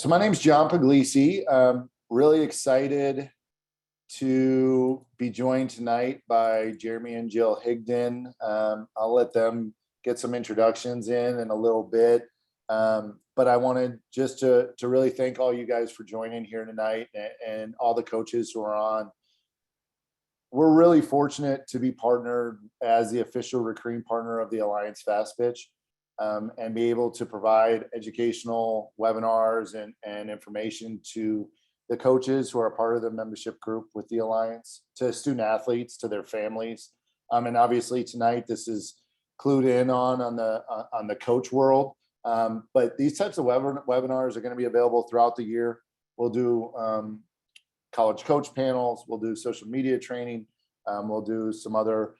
So my name's John Puglisi. Really excited to be joined tonight by Jeremy and Jill Higdon. I'll let them get some introductions in a little bit. But I wanted just to really thank all you guys for joining here tonight and all the coaches who are on. We're really fortunate to be partnered as the official recruiting partner of the Alliance Fast Pitch. And be able to provide educational webinars and information to the coaches who are part of the membership group with the Alliance, to student athletes, to their families. And obviously tonight, this is clued in on the coach world. But these types of webinars are going to be available throughout the year. We'll do college coach panels. We'll do social media training. We'll do some other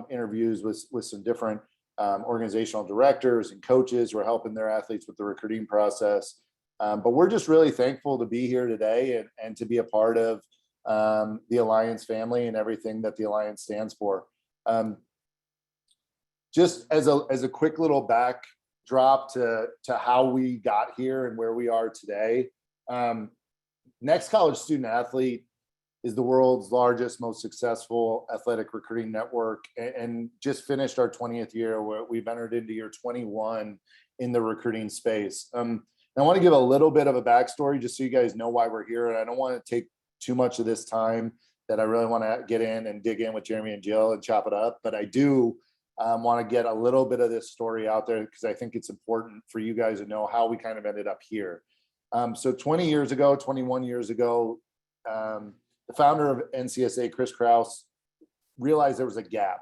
interviews with some different organizational directors and coaches who are helping their athletes with the recruiting process. But we're just really thankful to be here today and to be a part of the Alliance family and everything that the Alliance stands for. Just as a quick little backdrop to how we got here and where we are today. Next College Student Athlete is the world's largest, most successful athletic recruiting network, and just finished our 20th year where we've entered into year 21 in the recruiting space. I want to give a little bit of a backstory just so you guys know why we're here. And I don't want to take too much of this time that I really want to get in and dig in with Jeremy and Jill and chop it up. But I do want to get a little bit of this story out there because I think it's important for you guys to know how we kind of ended up here. So 21 years ago, the founder of NCSA, Chris Kraus, realized there was a gap.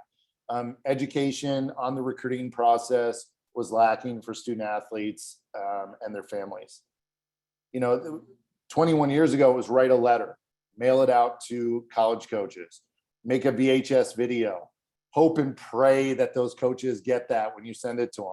Education on the recruiting process was lacking for student athletes and their families. 21 years ago, it was write a letter, mail it out to college coaches, make a VHS video, hope and pray that those coaches get that when you send it to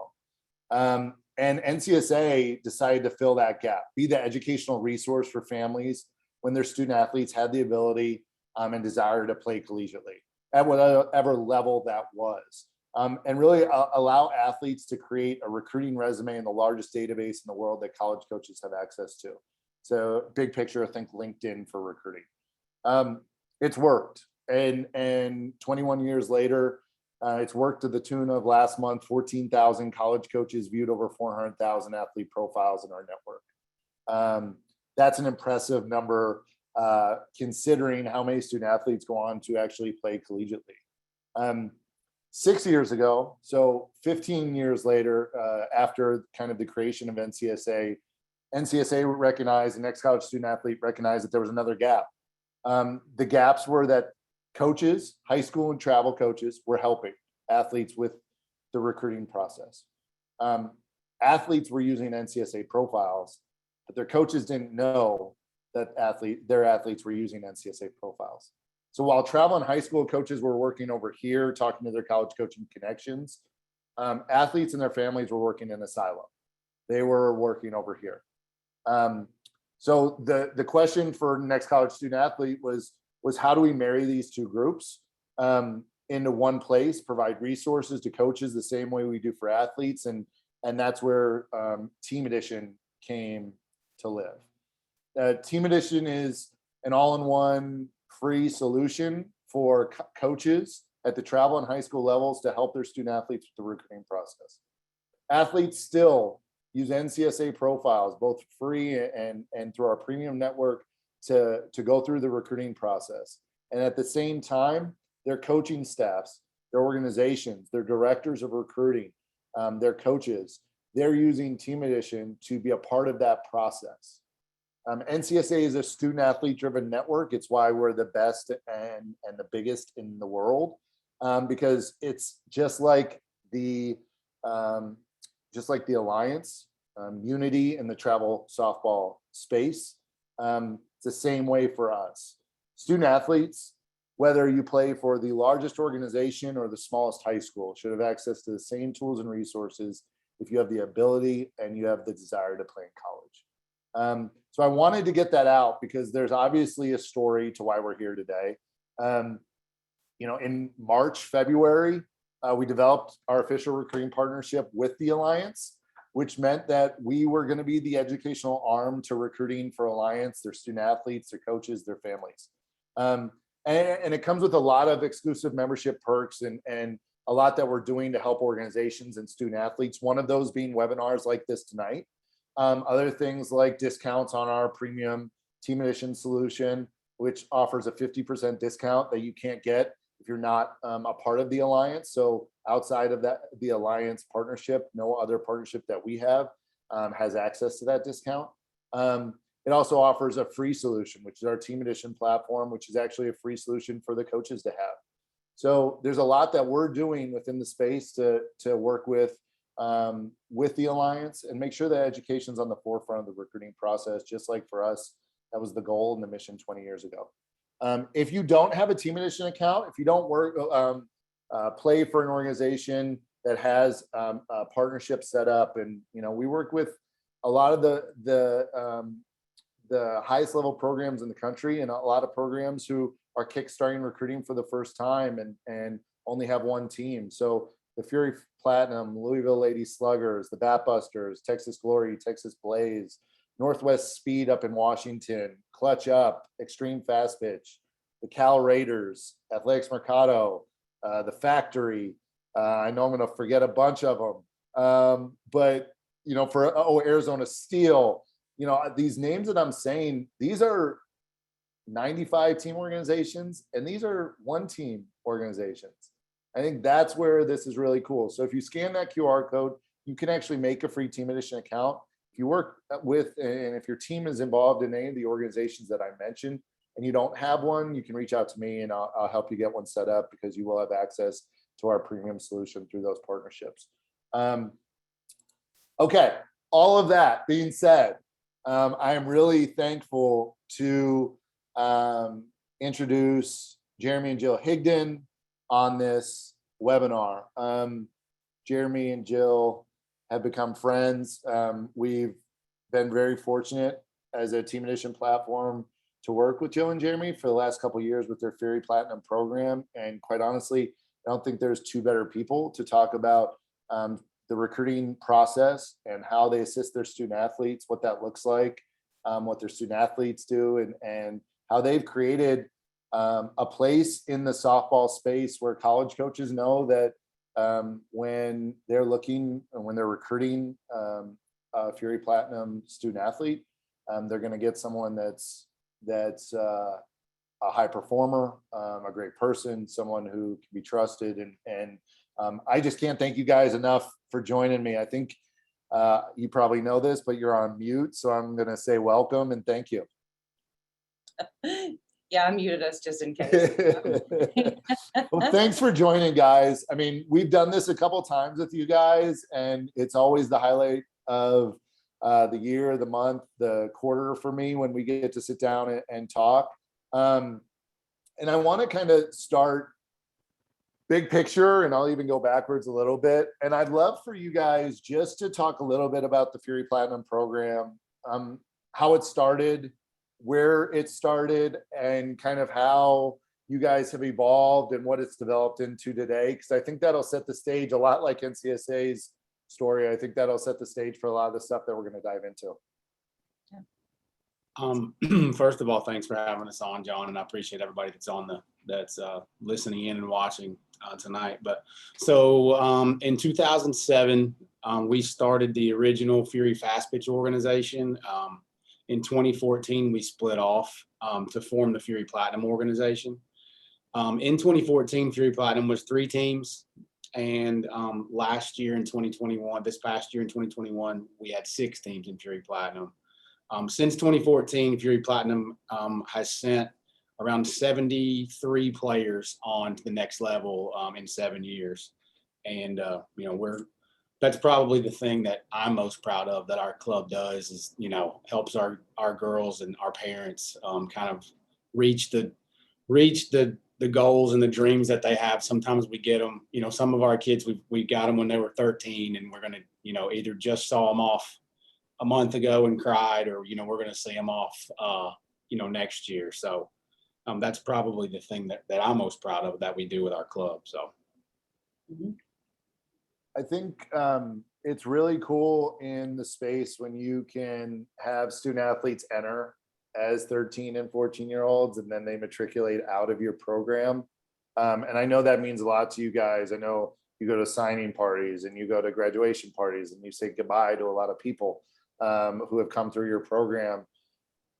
them. And NCSA decided to fill that gap, be the educational resource for families when their student athletes had the ability and desire to play collegiately at whatever level that was. And really allow athletes to create a recruiting resume in the largest database in the world that college coaches have access to. So big picture, I think LinkedIn for recruiting. It's worked. And 21 years later, it's worked to the tune of last month, 14,000 college coaches viewed over 400,000 athlete profiles in our network. That's an impressive number considering how many student athletes go on to actually play collegiately. 6 years ago, so 15 years later, after kind of the creation of NCSA recognized, the Next College Student Athlete recognized that there was another gap. The gaps were that coaches, high school and travel coaches, were helping athletes with the recruiting process. Athletes were using NCSA profiles, but their coaches didn't know that their athletes were using NCSA profiles. So while travel and high school coaches were working over here, talking to their college coaching connections, athletes and their families were working in a silo. They were working over here. So the question for Next College Student Athlete was how do we marry these two groups into one place, provide resources to coaches the same way we do for athletes, and that's where Team Edition came to live. Team Edition is an all-in-one free solution for coaches at the travel and high school levels to help their student athletes with the recruiting process. Athletes still use NCSA profiles, both free and through our premium network to go through the recruiting process. And at the same time, their coaching staffs, their organizations, their directors of recruiting, their coaches, they're using Team Edition to be a part of that process. NCSA is a student athlete driven network. It's why we're the best and the biggest in the world, because it's just like the Alliance, Unity in the travel softball space. It's the same way for us. Student athletes, whether you play for the largest organization or the smallest high school, should have access to the same tools and resources if you have the ability and you have the desire to play in college. So I wanted to get that out because there's obviously a story to why we're here today. In March, February, we developed our official recruiting partnership with the Alliance. which meant that we were going to be the educational arm to recruiting for Alliance, their student athletes, their coaches, their families. And it comes with a lot of exclusive membership perks and a lot that we're doing to help organizations and student athletes. One of those being webinars like this tonight. Other things like discounts on our premium team edition solution, which offers a 50% discount that you can't get if you're not a part of the Alliance. So outside of that, the Alliance partnership, no other partnership that we have has access to that discount. It also offers a free solution, which is our team edition platform, which is actually a free solution for the coaches to have. So there's a lot that we're doing within the space to work with the Alliance and make sure that education's on the forefront of the recruiting process, just like for us, that was the goal and the mission 20 years ago. If you don't have a team edition account, if you don't play for an organization that has a partnership set up, and we work with a lot of the highest level programs in the country, and a lot of programs who are kickstarting recruiting for the first time and only have one team. So the Fury Platinum, Louisville Lady Sluggers, the Bat Busters, Texas Glory, Texas Blaze, Northwest Speed up in Washington, Clutch Up, Extreme Fast Pitch, the Cal Raiders, Athletics Mercado, the Factory. I know I'm going to forget a bunch of them, but for Arizona Steel, these names that I'm saying, these are 95 team organizations, and these are one team organizations. I think that's where this is really cool. So if you scan that QR code, you can actually make a free team edition account. If you work with, and if your team is involved in any of the organizations that I mentioned and you don't have one, you can reach out to me and I'll help you get one set up, because you will have access to our premium solution through those partnerships. Okay, all of that being said, I am really thankful to introduce Jeremy and Jill Higdon on this webinar. Jeremy and Jill have become friends. We've been very fortunate as a team edition platform to work with Jill and Jeremy for the last couple of years with their Fury Platinum program. And quite honestly, I don't think there's two better people to talk about the recruiting process and how they assist their student athletes, what that looks like, what their student athletes do, and how they've created a place in the softball space where college coaches know that when they're looking and when they're recruiting a Fury Platinum student athlete, they're going to get someone that's a high performer, a great person, someone who can be trusted. And I just can't thank you guys enough for joining me. I think you probably know this, but you're on mute, so I'm going to say welcome and thank you. Yeah, I muted us just in case. Well, thanks for joining, guys. I mean, we've done this a couple times with you guys, and it's always the highlight of the year, the month, the quarter for me when we get to sit down and talk. And I want to kind of start big picture, and I'll even go backwards a little bit. And I'd love for you guys just to talk a little bit about the Fury Platinum program, how it started, where it started, and kind of how you guys have evolved and what it's developed into today. Because I think that'll set the stage, a lot like NCSA's story. I think that'll set the stage for a lot of the stuff that we're going to dive into. First of all, thanks for having us on, John, and I appreciate everybody that's listening in and watching tonight. But so in 2007, we started the original Fury Fast Pitch organization. In 2014, we split off to form the Fury Platinum organization. In 2014, Fury Platinum was 3 teams. And last year in 2021, this past year in 2021, we had 6 teams in Fury Platinum. Since 2014, Fury Platinum has sent around 73 players on to the next level in 7 years. And, that's probably the thing that I'm most proud of that our club does is, helps our girls and our parents kind of reach the goals and the dreams that they have. Sometimes we get them, some of our kids, we got them when they were 13, and we're going to, either just saw them off a month ago and cried, or, we're going to see them off, next year. So that's probably the thing that I'm most proud of that we do with our club. So. I think it's really cool in the space when you can have student athletes enter as 13 and 14-year-olds, and then they matriculate out of your program. And I know that means a lot to you guys. I know you go to signing parties and you go to graduation parties and you say goodbye to a lot of people who have come through your program.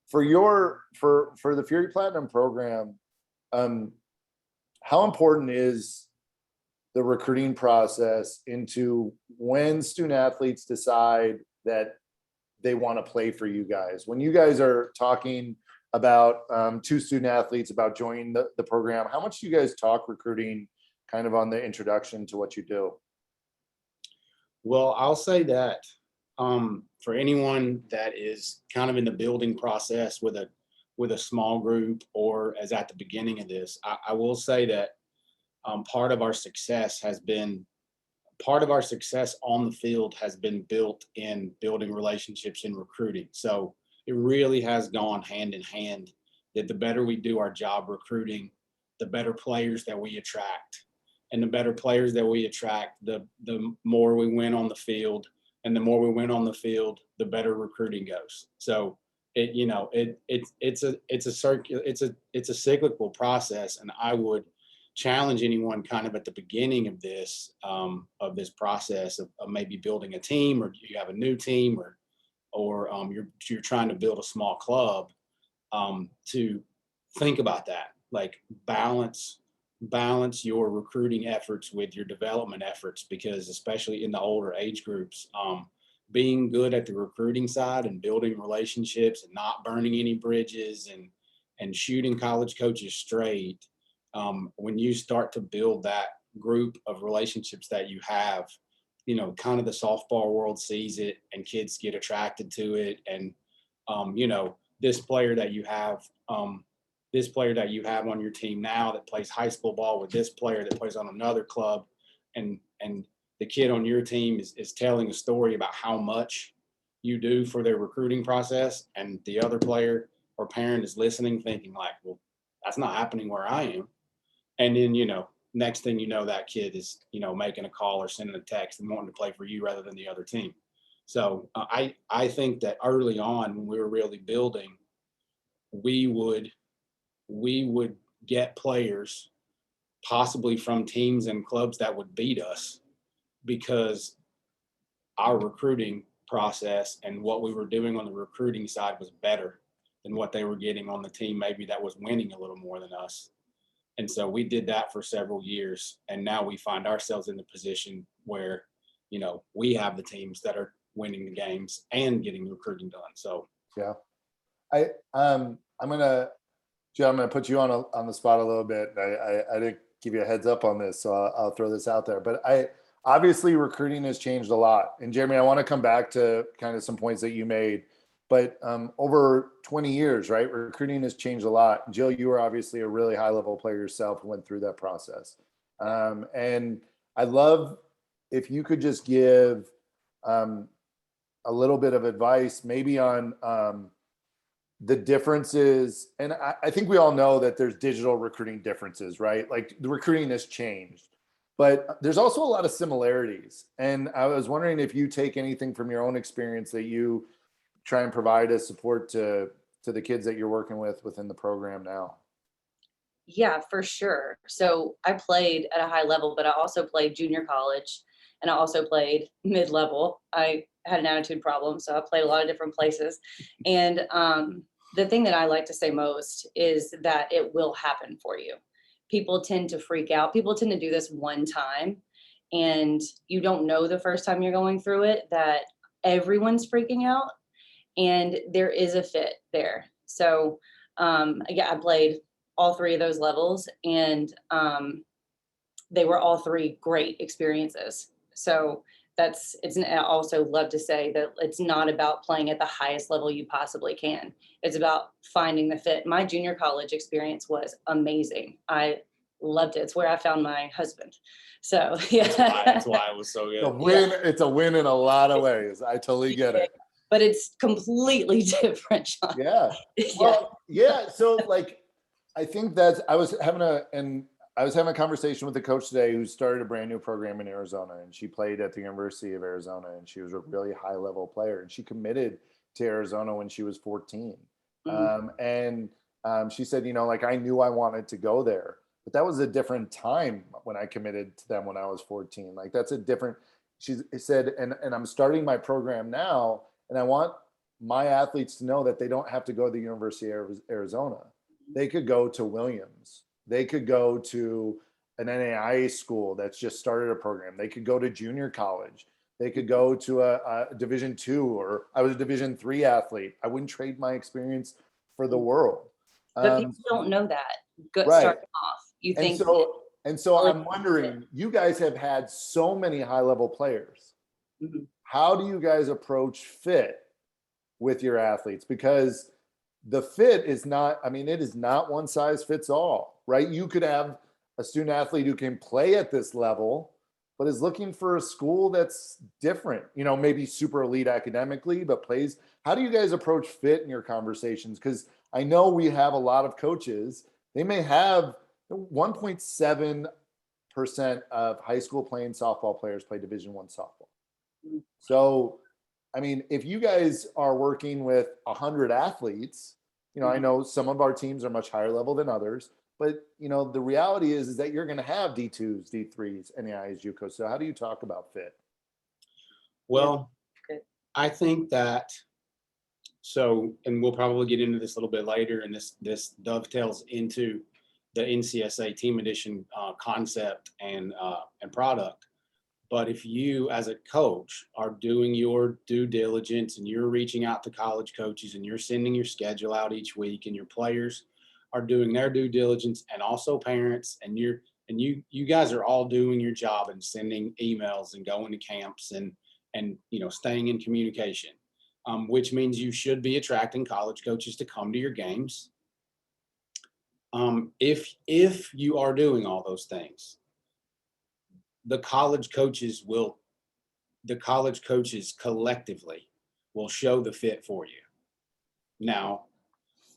For the Fury Platinum program, how important is the recruiting process into when student athletes decide that they want to play for you guys? When you guys are talking about two student athletes about joining the program, how much do you guys talk recruiting kind of on the introduction to what you do? Well, I'll say that for anyone that is kind of in the building process with a small group, or as at the beginning of this, I will say that part of our success on the field has been built in building relationships and recruiting. So it really has gone hand in hand, that the better we do our job recruiting, the better players that we attract. And the better players that we attract, the more we win on the field. And the more we win on the field, the better recruiting goes. So it's a cyclical process. And I would challenge anyone kind of at the beginning of this process of maybe building a team, or you have a new team, or you're trying to build a small club, to think about that, like balance your recruiting efforts with your development efforts, because especially in the older age groups, being good at the recruiting side and building relationships and not burning any bridges and shooting college coaches straight. When you start to build that group of relationships that you have, kind of the softball world sees it and kids get attracted to it. And, this player that you have on your team now that plays high school ball with this player that plays on another club, and the kid on your team is telling a story about how much you do for their recruiting process, and the other player or parent is listening thinking like, well, that's not happening where I am. And then, next thing you know, that kid is, making a call or sending a text and wanting to play for you rather than the other team. So I think that early on, when we were really building, we would get players possibly from teams and clubs that would beat us, because our recruiting process and what we were doing on the recruiting side was better than what they were getting on the team maybe that was winning a little more than us. And so we did that for several years. And now we find ourselves in the position where, we have the teams that are winning the games and getting recruiting done. So, yeah, I'm gonna put you on the spot a little bit. I didn't give you a heads up on this, so I'll throw this out there. But obviously recruiting has changed a lot. And Jeremy, I want to come back to kind of some points that you made. But over 20 years, right, recruiting has changed a lot. Jill, you were obviously a really high-level player yourself who went through that process. And I'd love if you could just give a little bit of advice maybe on the differences. And I think we all know that there's digital recruiting differences, right? Like the recruiting has changed. But there's also a lot of similarities. And I was wondering if you take anything from your own experience that you try and provide as support to the kids that you're working with within the program now. Yeah, for sure. So I played at a high level, but I also played junior college, and I also played mid-level. I had an attitude problem, so I played a lot of different places. And the thing that I like to say most is that it will happen for you. People tend to freak out. People tend to do this one time, and you don't know the first time you're going through it that everyone's freaking out, and there is a fit there. So yeah, I played all three of those levels, and they were all three great experiences. So I also love to say that it's not about playing at the highest level you possibly can. It's about finding the fit. My junior college experience was amazing. I loved it. It's where I found my husband. So yeah, that's why it was so good. It's a win in a lot of ways. I totally get it. But it's completely different, Sean. Yeah. Well, yeah. So like, I think I was having and I was having a conversation with a coach today who started a brand new program in Arizona, and she played at the University of Arizona, and she was a really high level player, and she committed to Arizona when she was 14. She said, like, I knew I wanted to go there, but that was a different time when I committed to them when I was 14. Like, that's a different, she said, and I'm starting my program now, and I want my athletes to know that they don't have to go to the University of Arizona. They could go to Williams. They could go to an NAIA school that's just started a program. They could go to junior college. They could go to a Division II, or I was a Division III athlete. I wouldn't trade my experience for the world. But people don't know that. Good Right. starting off. You think and so I'm wondering, you guys have had so many high level players. How do you guys approach fit with your athletes? Because the fit is not, it is not one size fits all, right? You could have a student athlete who can play at this level, but is looking for a school that's different, maybe super elite academically, but plays. How do you guys approach fit in your conversations? Because I know we have a lot of coaches, they may have 1.7% of high school playing softball players play Division I softball. So, if you guys are working with 100 athletes, I know some of our teams are much higher level than others, but the reality is that you're going to have D2s, D3s, NAIs, JUCOs. So how do you talk about fit? Well, I think that, and we'll probably get into this a little bit later, and this dovetails into the NCSA Team Edition concept and product. But if you, as a coach, are doing your due diligence and you're reaching out to college coaches and you're sending your schedule out each week, and your players are doing their due diligence, and also parents, and you guys are all doing your job and sending emails and going to camps and staying in communication, which means you should be attracting college coaches to come to your games. If you are doing all those things, the college coaches collectively will show the fit for you. Now,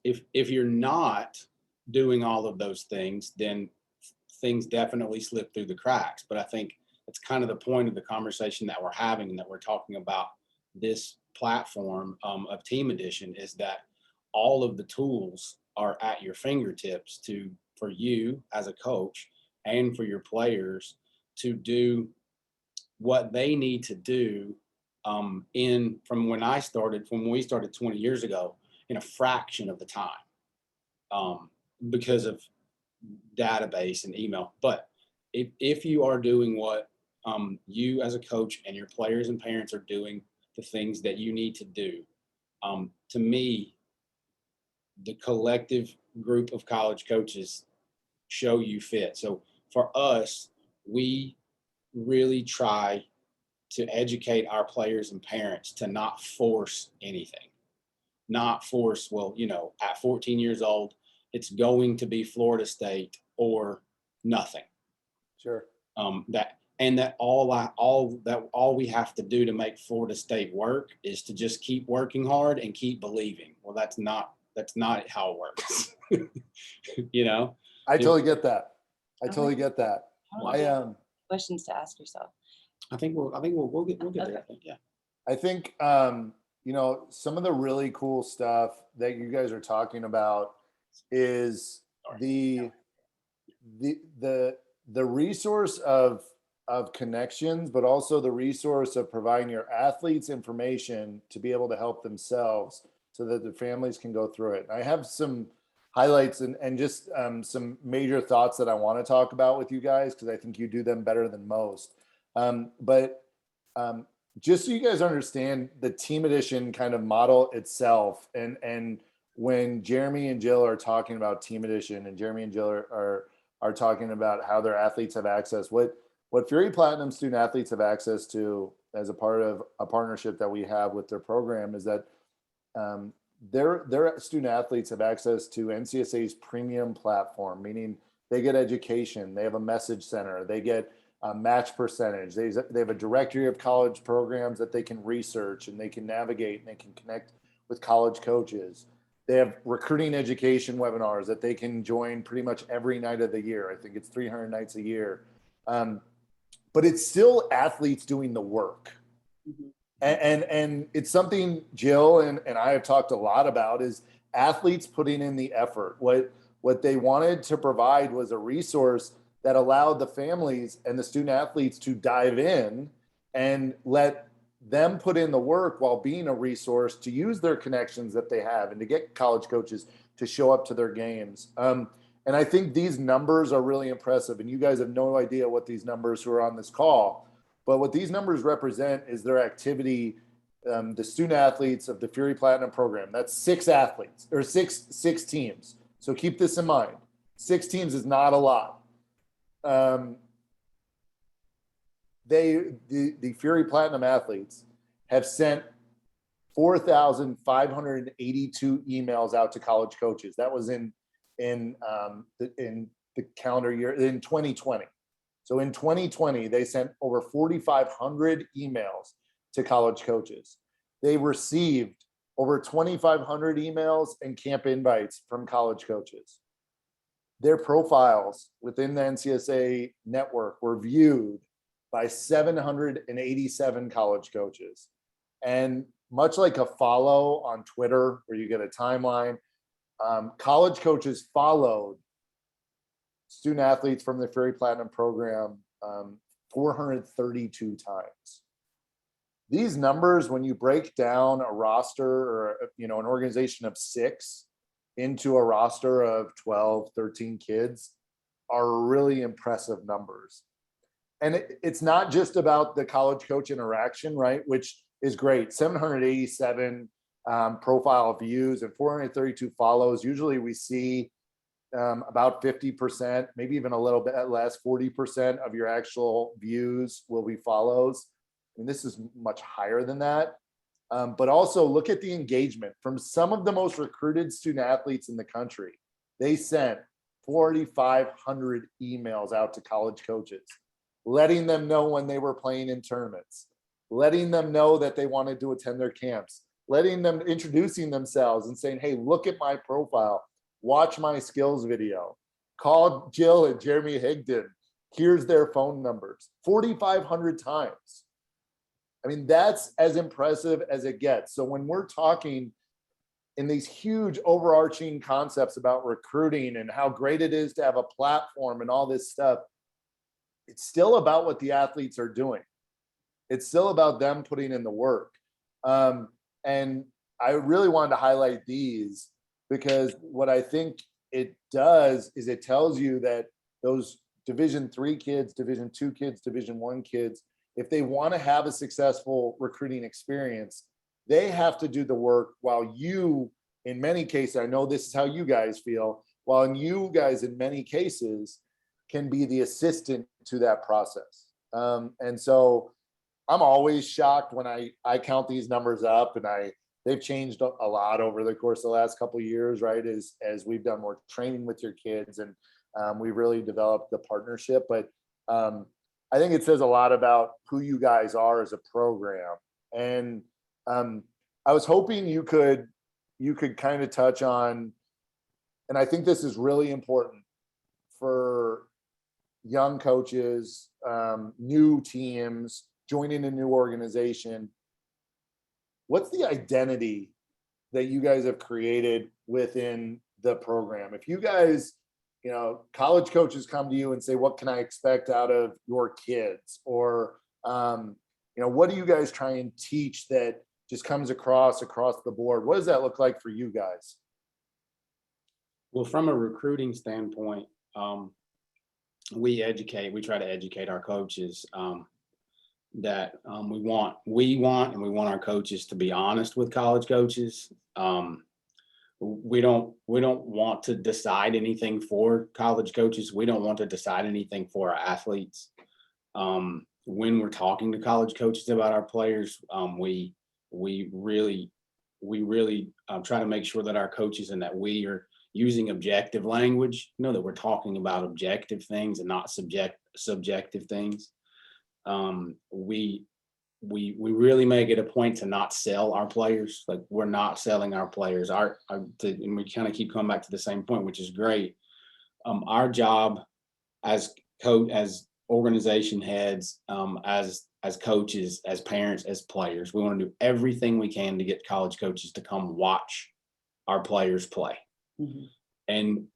if you're not doing all of those things, then things definitely slip through the cracks. But I think that's kind of the point of the conversation that we're having, and that we're talking about this platform of Team Edition, is that all of the tools are at your fingertips for you as a coach and for your players to do what they need to do from when we started 20 years ago, in a fraction of the time, because of database and email. But if you are doing what you as a coach and your players and parents are doing, the things that you need to do, to me, the collective group of college coaches show you fit. So for us, we really try to educate our players and parents to not force anything. Not force, at 14 years old, it's going to be Florida State or nothing. Sure. All we have to do to make Florida State work is to just keep working hard and keep believing. Well, that's not how it works. I totally get that. I totally get that. Questions to ask yourself. I think we'll get there. I think, yeah. I think some of the really cool stuff that you guys are talking about is the resource of connections, but also the resource of providing your athletes information to be able to help themselves, so that the families can go through it. I have some highlights and just some major thoughts that I want to talk about with you guys, because I think you do them better than most. But just so you guys understand the Team Edition kind of model itself, and when Jeremy and Jill are talking about Team Edition, and Jeremy and Jill are talking about how their athletes have access, what Fury Platinum student athletes have access to as a part of a partnership that we have with their program, is that their student athletes have access to NCSA's premium platform, meaning they get education, they have a message center, they get a match percentage, they have a directory of college programs that they can research, and they can navigate, and they can connect with college coaches. They have recruiting education webinars that they can join pretty much every night of the year. I think it's 300 nights a year. But it's still athletes doing the work. Mhm. And it's something Jill and I have talked a lot about, is athletes putting in the effort. What they wanted to provide was a resource that allowed the families and the student athletes to dive in and let them put in the work while being a resource to use their connections that they have and to get college coaches to show up to their games. And I think these numbers are really impressive. And you guys have no idea what these numbers who are on this call, but what these numbers represent is their activity. The student athletes of the Fury Platinum program, that's 6 athletes or six teams. So keep this in mind. 6 teams is not a lot. The Fury Platinum athletes have sent 4,582 emails out to college coaches. That was in the calendar year in 2020. So in 2020, they sent over 4,500 emails to college coaches. They received over 2,500 emails and camp invites from college coaches. Their profiles within the NCSA network were viewed by 787 college coaches. And much like a follow on Twitter, where you get a timeline, college coaches followed student athletes from the Fury Platinum program 432 times. These numbers, when you break down a roster or an organization of 6 into a roster of 12, 13 kids, are really impressive numbers. And it's not just about the college coach interaction, right? Which is great. 787 profile views and 432 follows. Usually we see about 50%, maybe even a little bit less, 40% of your actual views will be follows. And this is much higher than that. But also look at the engagement from some of the most recruited student athletes in the country. They sent 4,500 emails out to college coaches, letting them know when they were playing in tournaments, letting them know that they wanted to attend their camps, introducing themselves and saying, hey, look at my profile, watch my skills video, call Jill and Jeremy Higdon, here's their phone numbers, 4,500 times. I mean, that's as impressive as it gets. So when we're talking in these huge overarching concepts about recruiting and how great it is to have a platform and all this stuff, it's still about what the athletes are doing. It's still about them putting in the work. And I really wanted to highlight these because what I think it does is it tells you that those Division III kids, Division II kids, Division I kids, if they want to have a successful recruiting experience, they have to do the work while you, in many cases, I know this is how you guys feel, while you guys, in many cases, can be the assistant to that process. And so I'm always shocked when I count these numbers up, and they've changed a lot over the course of the last couple of years, right? As we've done more training with your kids and we really developed the partnership. But I think it says a lot about who you guys are as a program. And I was hoping you could kind of touch on, and I think this is really important for young coaches, new teams, joining a new organization. What's the identity that you guys have created within the program? If you guys, college coaches come to you and say, what can I expect out of your kids? Or, what do you guys try and teach that just comes across the board? What does that look like for you guys? Well, from a recruiting standpoint, we try to educate our coaches that we want our coaches to be honest with college coaches. We don't want to decide anything for college coaches. We don't want to decide anything for our athletes. When we're talking to college coaches about our players, we really try to make sure that our coaches and that we are using objective language, that we're talking about objective things and not subjective things. We we really make it a point to not sell our players. Like, we're not selling our players. And we kind of keep coming back to the same point, which is great. Our job as organization heads, as coaches, as parents, as players, we want to do everything we can to get college coaches to come watch our players play. Mhm. And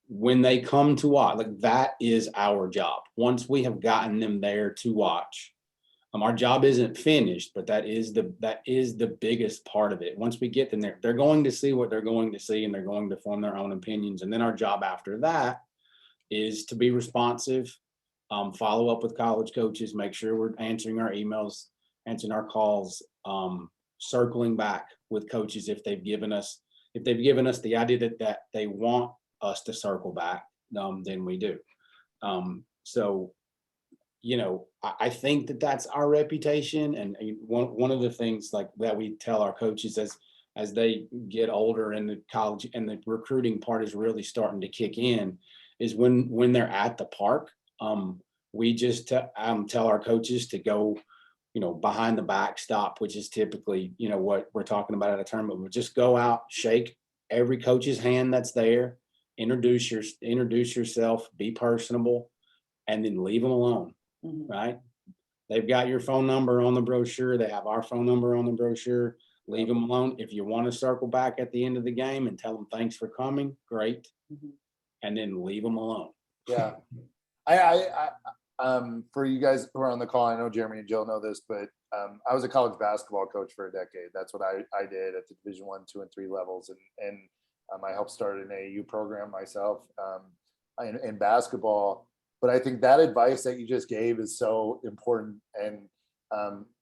when they come to watch, like, that is our job. Once we have gotten them there to watch, our job isn't finished, but that is the biggest part of it. Once we get them there, they're going to see what they're going to see, and they're going to form their own opinions. And then our job after that is to be responsive, follow up with college coaches, make sure we're answering our emails, answering our calls, circling back with coaches if they've given us the idea that they want us to circle back, then we do. So, I think that's our reputation. And one of the things like that we tell our coaches as they get older and the college and the recruiting part is really starting to kick in, is when they're at the park, we just tell our coaches to go, behind the backstop, which is typically, what we're talking about at a tournament. We'll just go out, shake every coach's hand that's there, introduce yourself, be personable, and then leave them alone. Mhm. Right? They've got your phone number on the brochure. They have our phone number on the brochure. Leave them alone. If you want to circle back at the end of the game and tell them thanks for coming, great. Mhm. And then leave them alone. Yeah. I for you guys who are on the call, I know Jeremy and Jill know this, but I was a college basketball coach for a decade. That's what I did at the Division 1, 2, and 3 levels, and I helped start an AAU program myself in basketball. But I think that advice that you just gave is so important, and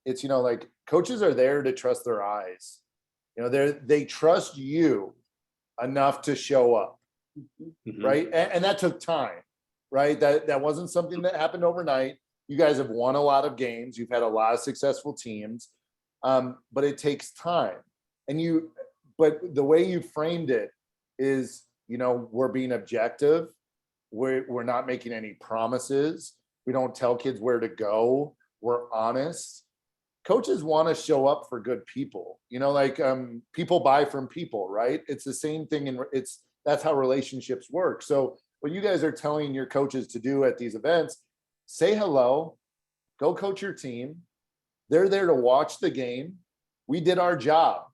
it's like, coaches are there to trust their eyes. They trust you enough to show up, Mhm. right? And that took time. Right? That wasn't something that happened overnight. You guys have won a lot of games. You've had a lot of successful teams, but it takes time. But the way you framed it is, we're being objective. We're not making any promises. We don't tell kids where to go. We're honest. Coaches want to show up for good people. People buy from people, right? It's the same thing, and that's how relationships work. So what you guys are telling your coaches to do at these events, say hello, go coach your team. They're there to watch the game. We did our job.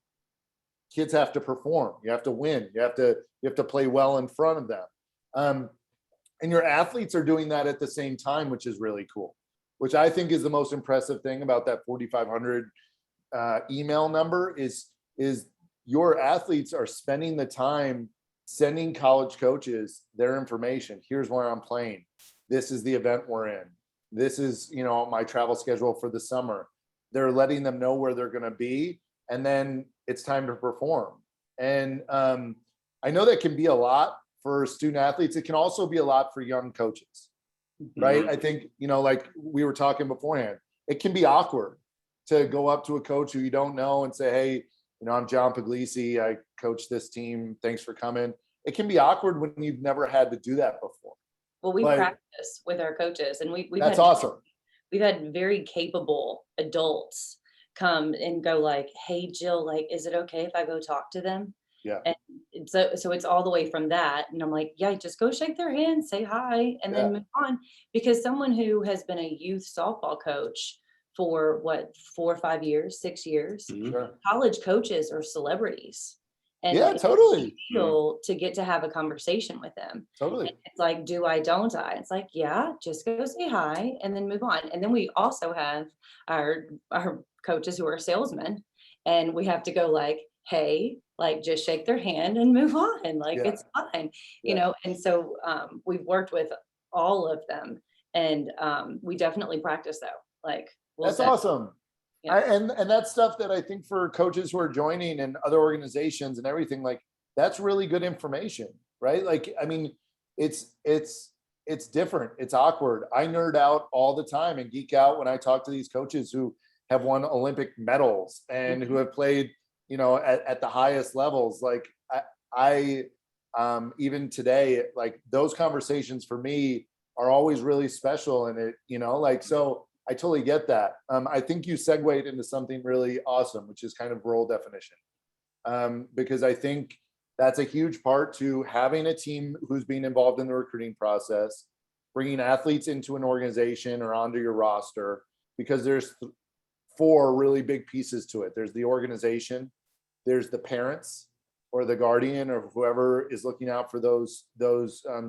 Kids have to perform. You have to win. You have to play well in front of them. And your athletes are doing that at the same time, which is really cool, which I think is the most impressive thing about that 4,500 email number is your athletes are spending the time sending college coaches their information. Here's where I'm playing. This is the event we're in. This is, my travel schedule for the summer. They're letting them know where they're going to be, and then it's time to perform. And I know that can be a lot for student athletes. It can also be a lot for young coaches, right? Mhm. I think, like we were talking beforehand, it can be awkward to go up to a coach who you don't know and say, hey, I'm John Puglisi. I coach this team. Thanks for coming. It can be awkward when you've never had to do that before. Well, we But practice with our coaches, and we've that's had awesome. we've had very capable adults come and go like, hey, Jill, like, is it okay if I go talk to them? Yeah. And so it's all the way from that. And I'm like, yeah, just go shake their hand, say hi, and then move on. Because someone who has been a youth softball coach for 4 or 5 years, 6 years, Mhm. Sure. college coaches are celebrities. And Yeah, it's totally. feel to get to have a conversation with them. Totally. It's like, do I, don't I? It's like, yeah, just go say hi and then move on. And then we also have our coaches who are salesmen, and we have to go like, hey, like, just shake their hand and move on. Like, Yeah. it's fine, Yeah. And so we've worked with all of them, and we definitely practice though. Like, That's awesome. Yeah. And that's stuff that I think for coaches who are joining and other organizations and everything, like, that's really good information, right? Like, I mean, it's different. It's awkward. I nerd out all the time and geek out when I talk to these coaches who have won Olympic medals and who have played, at the highest levels. Like I even today, like, those conversations for me are always really special. And it, like, so I totally get that. I think you segued into something really awesome, which is kind of role definition. Because I think that's a huge part to having a team who's being involved in the recruiting process, bringing athletes into an organization or onto your roster, because there's four really big pieces to it. There's the organization, there's the parents or the guardian or whoever is looking out for those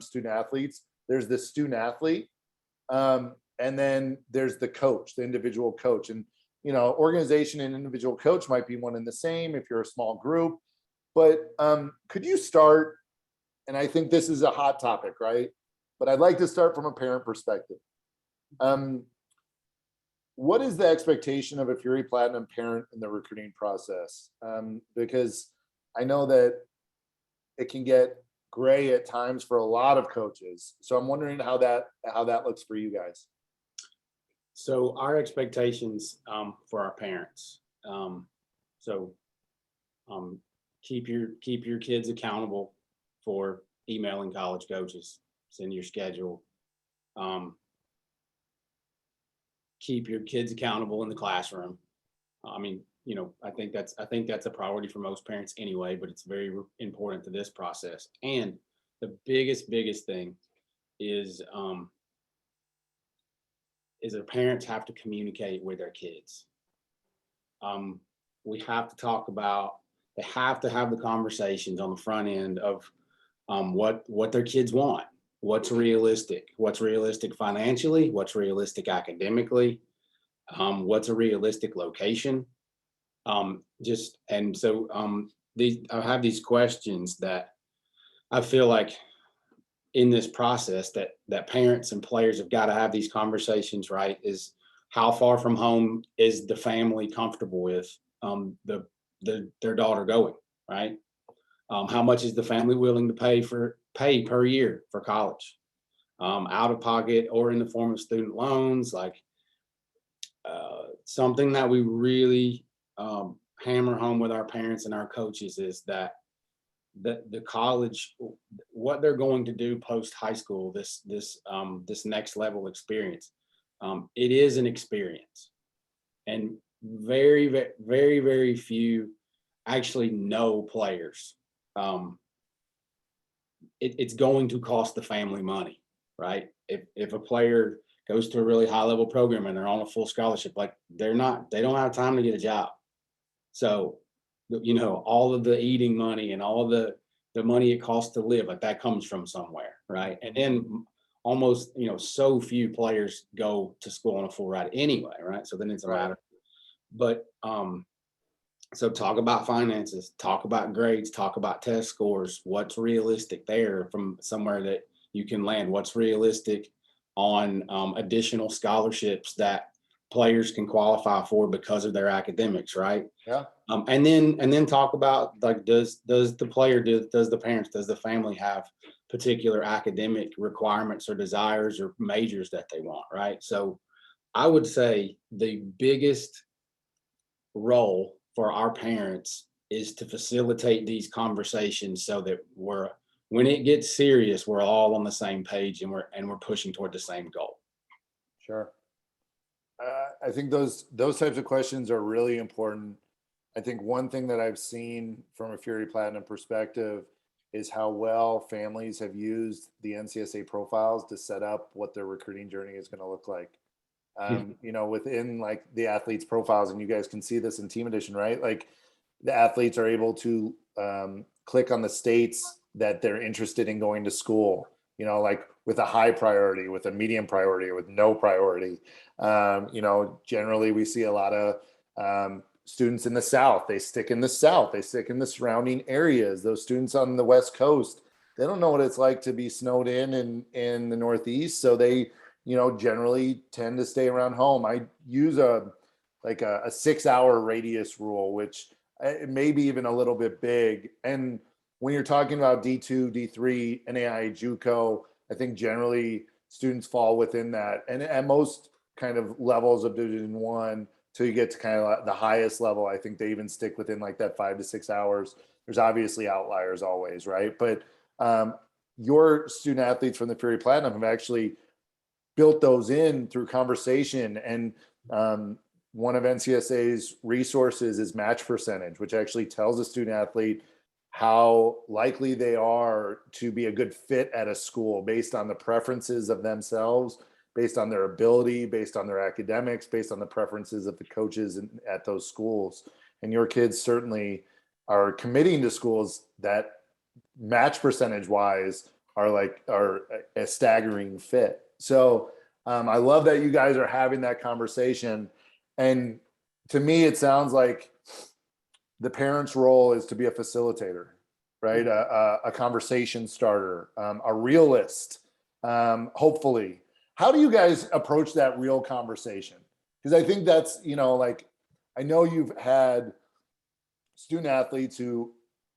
student athletes. There's the student athlete, and then there's the coach, the individual coach. And organization and individual coach might be one and the same if you're a small group. But could you start? And I think this is a hot topic, right? But I'd like to start from a parent perspective. What is the expectation of a Fury Platinum parent in the recruiting process? Because I know that it can get gray at times for a lot of coaches. So I'm wondering how that looks for you guys. So our expectations for our parents. Keep your kids accountable for emailing college coaches. Send your schedule. Keep your kids accountable in the classroom. I think that's a priority for most parents anyway, but it's very important to this process. And the biggest thing is their parents have to communicate with their kids. We have to talk about, they have to have the conversations on the front end of what their kids want, what's realistic financially, what's realistic academically, what's a realistic location. I have these questions that I feel like in this process that parents and players have got to have these conversations, right? Is how far from home is the family comfortable with their daughter going, right? How much is the family willing to pay per year for college, out of pocket or in the form of student loans? Something that we really hammer home with our parents and our coaches is that the college, what they're going to do post high school, this next level experience, it is an experience, and very, very, very, very few actually know players. It's going to cost the family money, right? If a player goes to a really high level program and they're on a full scholarship, they don't have time to get a job. So, all of the eating money and all of the money it costs to live, that comes from somewhere, right? And then almost, so few players go to school on a full ride anyway, right? So then it's a matter. But so talk about finances, talk about grades, talk about test scores, what's realistic there from somewhere that you can land, what's realistic on additional scholarships that players can qualify for because of their academics, right? Yeah. And then talk about does the player, does the parents, does the family have particular academic requirements or desires or majors that they want, right? So I would say the biggest role for our parents is to facilitate these conversations so that when it gets serious, we're all on the same page and we're pushing toward the same goal. Sure. I think those types of questions are really important. I think one thing that I've seen from a Fury Platinum perspective is how well families have used the NCSA profiles to set up what their recruiting journey is going to look like. Within the athletes' profiles, and you guys can see this in Team Edition, right? The athletes are able to click on the states that they're interested in going to school, with a high priority, with a medium priority, or with no priority. Generally we see a lot of students in the South. They stick in the South, they stick in the surrounding areas. Those students on the West Coast, they don't know what it's like to be snowed in the Northeast. So they, generally tend to stay around home. I use a 6-hour radius rule, which maybe even a little bit big. And when you're talking about D2, D3, NAIA, JUCO, I think generally students fall within that. And at most kind of levels of Division I, till you get to kind of the highest level, I think they even stick within that 5 to 6 hours. There's obviously outliers always, right? But your student athletes from the Fury Platinum have actually built those in through conversation. And one of NCSA's resources is match percentage, which actually tells a student athlete how likely they are to be a good fit at a school based on the preferences of themselves, based on their ability, based on their academics, based on the preferences of the coaches at those schools. And your kids certainly are committing to schools that match percentage wise are a staggering fit. So I love that you guys are having that conversation. And to me, it sounds like the parent's role is to be a facilitator, right? A conversation starter, a realist, hopefully. How do you guys approach that real conversation? Because I think that's, like, I know you've had student athletes who,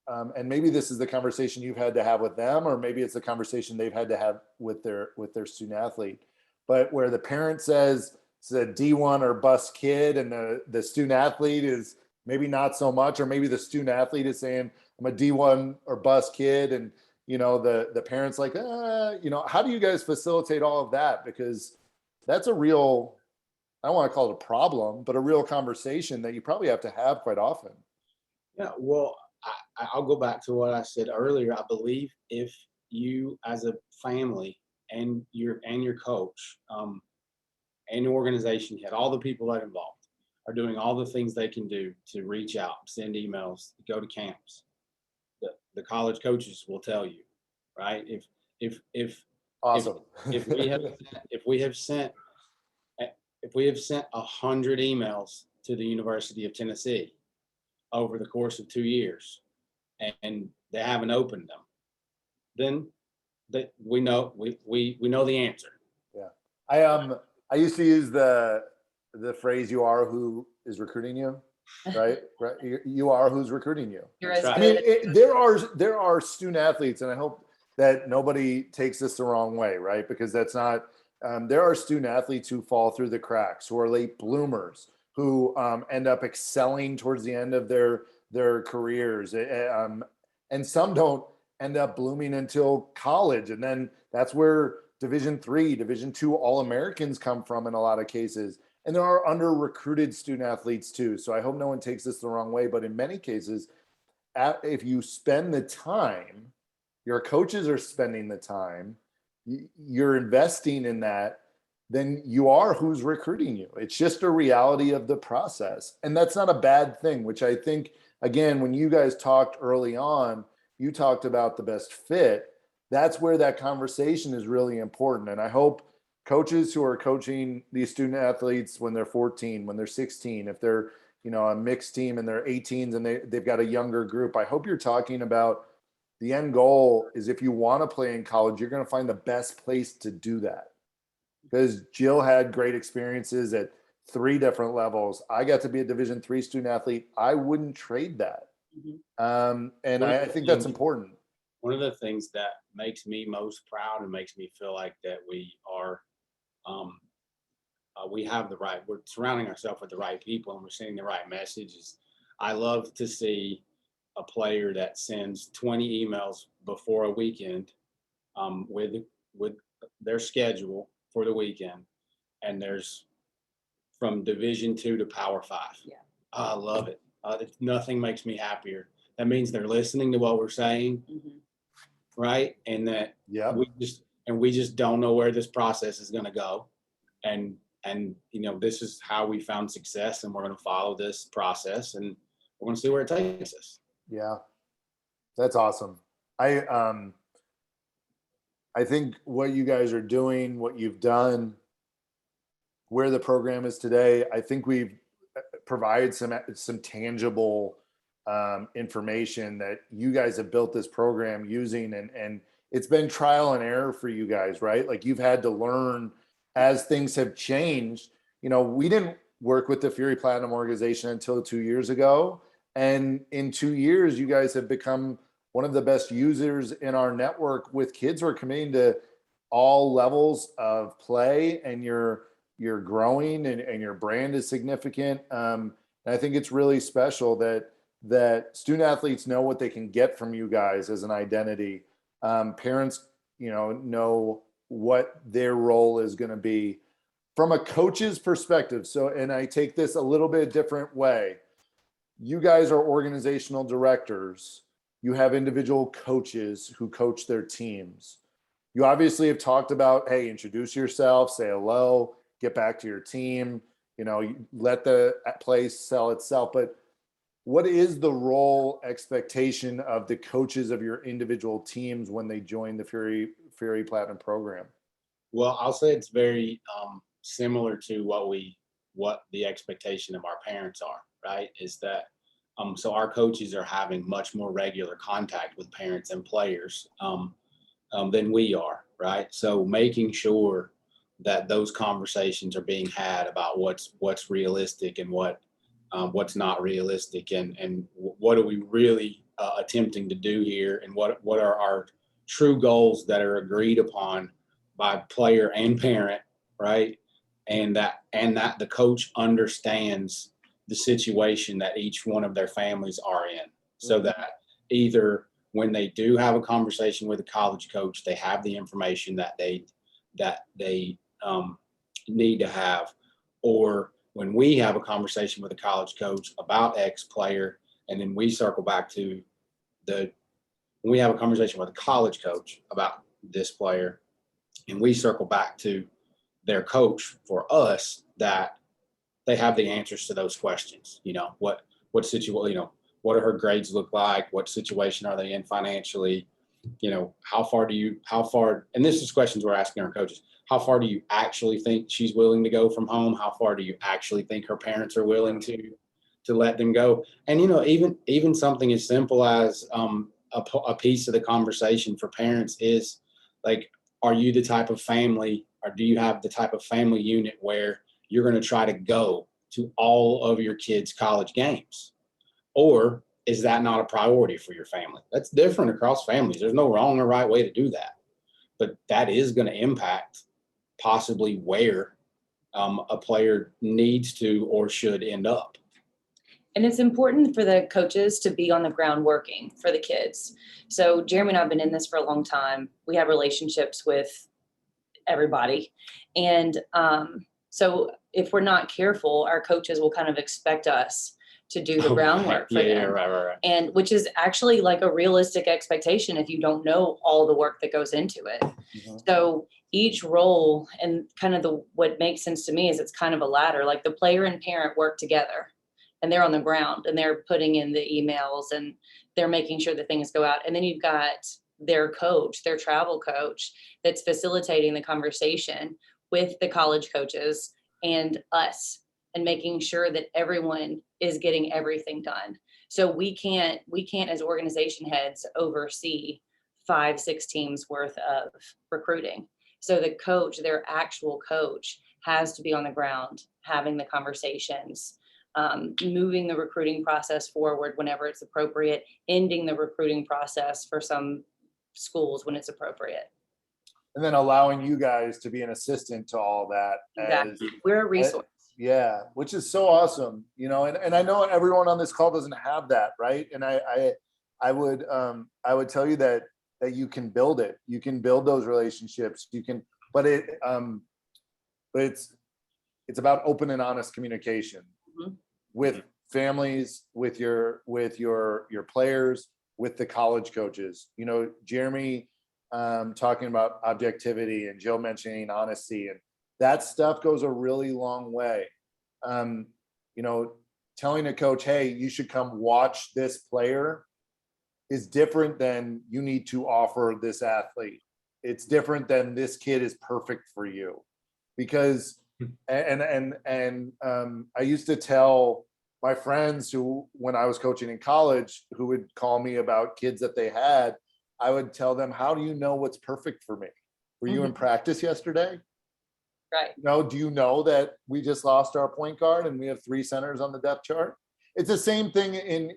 and maybe this is the conversation you've had to have with them, or maybe it's the conversation they've had to have with their student athlete, but where the parent says it's a D1 or bust kid, and the student athlete is maybe not so much, or maybe the student athlete is saying, I'm a D1 or bust kid, and the parents like, how do you guys facilitate all of that? Because that's a real, I don't want to call it a problem, but a real conversation that you probably have to have quite often. Yeah, well, I'll go back to what I said earlier. I believe if you as a family and your coach and your organization head, all the people that are involved are doing all the things they can do to reach out, send emails, go to camps. The college coaches will tell you, right? If Awesome. if we have sent 100 emails to the University of Tennessee over the course of 2 years, and they haven't opened them, then we know the answer. Yeah, I used to use the phrase "you are who is recruiting you," right? Right. You are who's recruiting you. You're as Right. I good. mean, there are student athletes, and I hope that nobody takes this the wrong way, right? Because that's not. There are student athletes who fall through the cracks, who are late bloomers, who end up excelling towards the end of their careers, and some don't end up blooming until college, and then that's where Division III, Division II All-Americans come from in a lot of cases. And there are under-recruited student athletes too. So I hope no one takes this the wrong way, but in many cases, if you spend the time, your coaches are spending the time, you're investing in that, then you are who's recruiting you. It's just a reality of the process. And that's not a bad thing, which I think, again, when you guys talked early on, you talked about the best fit. That's where that conversation is really important. And I hope coaches who are coaching these student athletes when they're 14, when they're 16, if they're, a mixed team and they're 18s and they've got a younger group, I hope you're talking about the end goal is if you want to play in college, you're going to find the best place to do that. Because Jill had great experiences at 3 different levels. I got to be a Division III student athlete. I wouldn't trade that. Mm-hmm. And I think that's important. One of the things that makes me most proud and makes me feel like that we are, we have we're surrounding ourselves with the right people and we're sending the right messages. I love to see a player that sends 20 emails before a weekend with their schedule for the weekend, and there's from Division II to Power 5. Yeah, I love it. Nothing makes me happier. That means they're listening to what we're saying, mm-hmm. right? And that Yeah, we just don't know where this process is going to go, and this is how we found success, and we're going to follow this process, and we're going to see where it takes us. Yeah, that's awesome. I think what you guys are doing, what you've done, where the program is today, I think we've provided some tangible information that you guys have built this program using, and it's been trial and error for you guys, right? Like you've had to learn as things have changed. We didn't work with the Fury Platinum organization until 2 years ago. And in 2 years, you guys have become one of the best users in our network with kids who are committing to all levels of play, and you're growing and your brand is significant. And I think it's really special that student athletes know what they can get from you guys as an identity. Parents, know what their role is going to be from a coach's perspective. So, and I take this a little bit different way. You guys are organizational directors. You have individual coaches who coach their teams. You obviously have talked about, hey, introduce yourself, say hello, get back to your team, let the place sell itself. But what is the role expectation of the coaches of your individual teams when they join the Fury Platinum program? Well, I'll say it's very similar to what the expectation of our parents are, right? Is that so our coaches are having much more regular contact with parents and players than we are, right? So making sure that those conversations are being had about what's realistic and what's not realistic, and what are we really attempting to do here, and what are our true goals that are agreed upon by player and parent, right? And that the coach understands the situation that each one of their families are in, so that either when they do have a conversation with a college coach, they have the information that they need to have, or when we have a conversation with a college coach about X player, and then we circle back to when we have a conversation with a college coach about this player, and we circle back to their coach for us, that they have the answers to those questions. What situation, what do her grades look like? What situation are they in financially? How far, and this is questions we're asking our coaches. How far do you actually think she's willing to go from home? How far do you actually think her parents are willing to let them go? And, even something as simple as a piece of the conversation for parents is like, are you the type of family, or do you have the type of family unit where you're going to try to go to all of your kids' college games? Or is that not a priority for your family? That's different across families. There's no wrong or right way to do that. But that is going to impact possibly where a player needs to or should end up. And it's important for the coaches to be on the ground working for the kids. So Jeremy and I have been in this for a long time. We have relationships with everybody. And so if we're not careful, our coaches will kind of expect us to do the groundwork for them. Right. And which is actually like a realistic expectation if you don't know all the work that goes into it. Mm-hmm. So each role, and kind of what makes sense to me is it's kind of a ladder. Like the player and parent work together, and they're on the ground and they're putting in the emails and they're making sure that things go out. And then you've got their coach, their travel coach, that's facilitating the conversation with the college coaches and us, and making sure that everyone is getting everything done. So we can't as organization heads oversee 5-6 teams worth of recruiting. So the coach, their actual coach, has to be on the ground having the conversations, moving the recruiting process forward whenever it's appropriate, ending the recruiting process for some schools when it's appropriate. And then allowing you guys to be an assistant to all that. Exactly. We're a resource. Yeah, which is so awesome, and I know everyone on this call doesn't have that, right? And I would tell you that you can build it. You can build those relationships. You can, but it's about open and honest communication with families, with your players, with the college coaches. Jeremy talking about objectivity, and Jill mentioning honesty, and that stuff goes a really long way. Telling a coach, hey, you should come watch this player is different than you need to offer this athlete. It's different than this kid is perfect for you. Because, and I used to tell my friends who, when I was coaching in college, who would call me about kids that they had, I would tell them, how do you know what's perfect for me? Were you in practice yesterday? Right. Do you know that we just lost our point guard and we have 3 centers on the depth chart? It's the same thing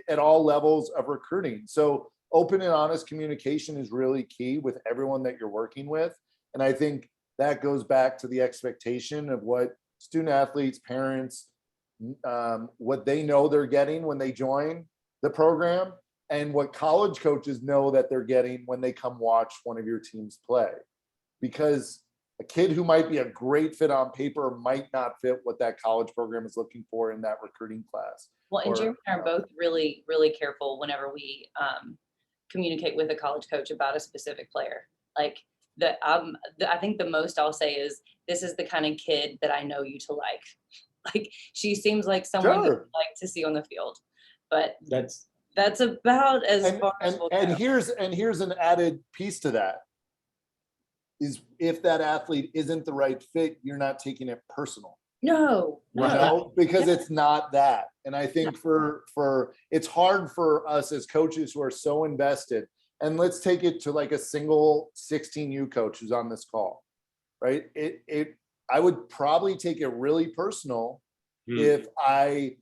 at all levels of recruiting. So open and honest communication is really key with everyone that you're working with. And I think that goes back to the expectation of what student athletes, parents, what they know they're getting when they join the program, and what college coaches know that they're getting when they come watch one of your teams play. because a kid who might be a great fit on paper might not fit what that college program is looking for in that recruiting class. Well, and Jeremy and I are both really, really careful whenever we communicate with a college coach about a specific player. Like I think the most I'll say is, this is the kind of kid that I know you to like. Like, she seems like someone that Sure. I'd like to see on the field. But That's about as far as we'll And go. here's an added piece to that, is if that athlete isn't the right fit, you're not taking it personal. No, You know, because it's not that. And I think for it's hard for us as coaches who are so invested. And let's take it to like a single 16U coach who's on this call, right? I would probably take it really personal if I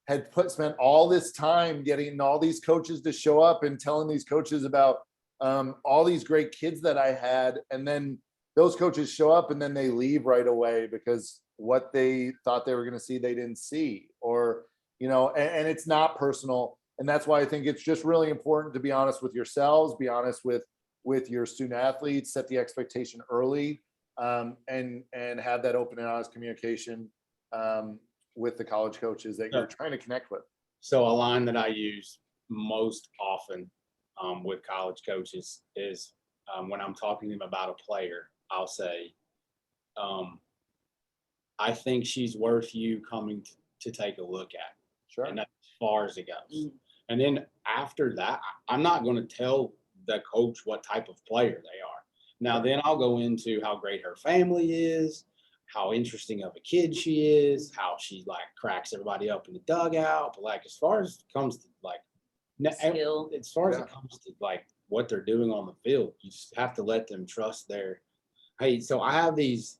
had spent all this time getting all these coaches to show up and telling these coaches about all these great kids that I had, and then those coaches show up and then they leave right away because what they thought they were going to see, they didn't see, or, you know, and it's not personal. And that's why I think it's just really important to be honest with yourselves, be honest with your student athletes, set the expectation early, and have that open and honest communication with the college coaches that you're trying to connect with. So a line that I use most often with college coaches is when I'm talking to them about a player, I'll say, I think she's worth you coming to take a look at. Sure. And that's as far as it goes. And then after that, I'm not going to tell the coach what type of player they are. Now, then I'll go into how great her family is, how interesting of a kid she is, how she like cracks everybody up in the dugout. But like, as far as it comes to like, Skill. as far as it comes to like what they're doing on the field, you just have to let them trust their, hey, so I have these,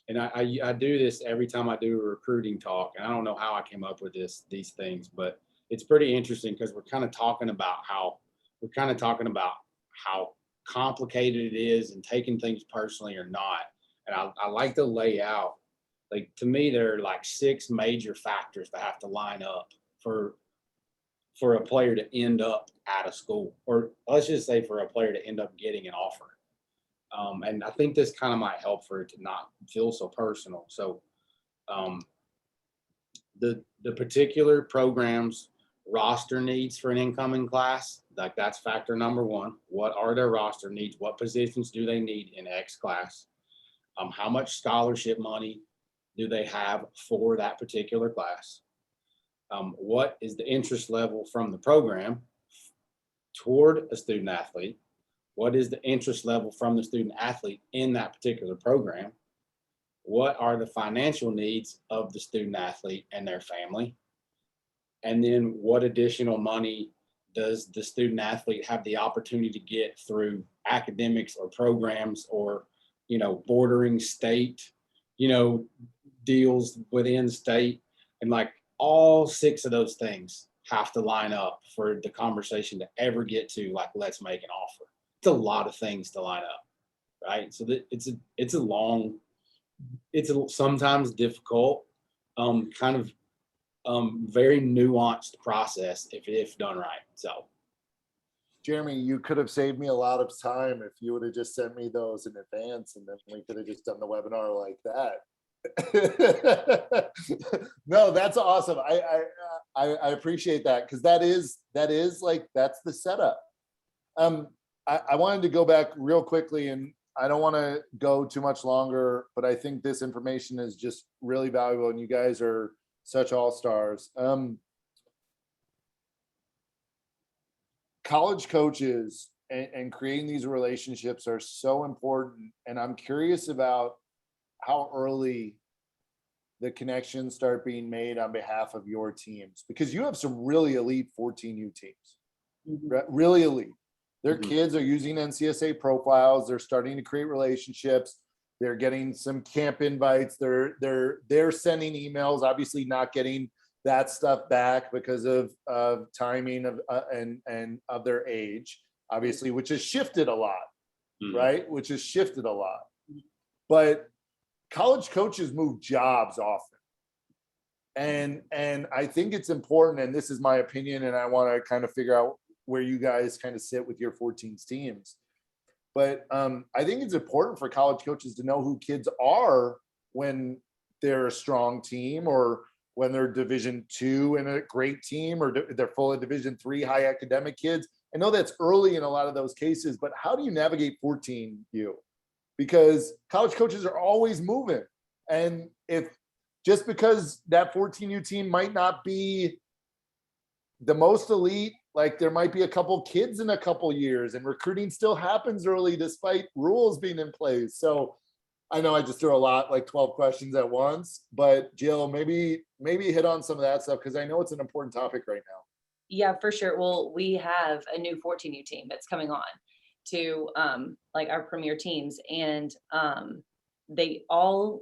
and I do this every time I do a recruiting talk, and I don't know how I came up with these things, but it's pretty interesting because we're kind of talking about how complicated it is and taking things personally or not. And I like to lay out, like, to me, there are like 6 major factors that have to line up for a player to end up at a school, or let's just say for a player to end up getting an offer. And I think this kind of might help for it to not feel so personal. So the particular program's roster needs for an incoming class, like that's factor number 1. What are their roster needs? What positions do they need in X class? How much scholarship money do they have for that particular class? What is the interest level from the program toward a student athlete? What is the interest level from the student athlete in that particular program? What are the financial needs of the student athlete and their family? And then what additional money does the student athlete have the opportunity to get through academics or programs or, you know, bordering state, you know, deals within state? And like all 6 of those things have to line up for the conversation to ever get to like, let's make an offer. It's a lot of things to line up, right? So that it's a sometimes difficult, kind of very nuanced process if done right. So, Jeremy, you could have saved me a lot of time if you would have just sent me those in advance, and then we could have just done the webinar like that. No, that's awesome. I appreciate that, because that is like, that's the setup. I wanted to go back real quickly, and I don't want to go too much longer, but I think this information is just really valuable, and you guys are such all-stars. College coaches and creating these relationships are so important, and I'm curious about how early the connections start being made on behalf of your teams, because you have some really elite 14U teams, right? Really elite. Their kids are using NCSA profiles. They're starting to create relationships. They're getting some camp invites. They're sending emails, obviously not getting that stuff back because of timing of and of their age, obviously, which has shifted a lot, right? Which has shifted a lot. But college coaches move jobs often. And I think it's important, and this is my opinion, and I want to kind of figure out where you guys kind of sit with your 14 teams. But I think it's important for college coaches to know who kids are when they're a strong team, or when they're Division II and a great team, or they're full of Division III high academic kids. I know that's early in a lot of those cases, but how do you navigate 14U? Because college coaches are always moving. And if just because that 14U team might not be the most elite, like there might be a couple kids in a couple years, and recruiting still happens early despite rules being in place. So I know I just threw a lot, like 12 questions at once, but Jill, maybe hit on some of that stuff, because I know it's an important topic right now. Yeah, for sure. Well, we have a new 14U team that's coming on to like our premier teams, and all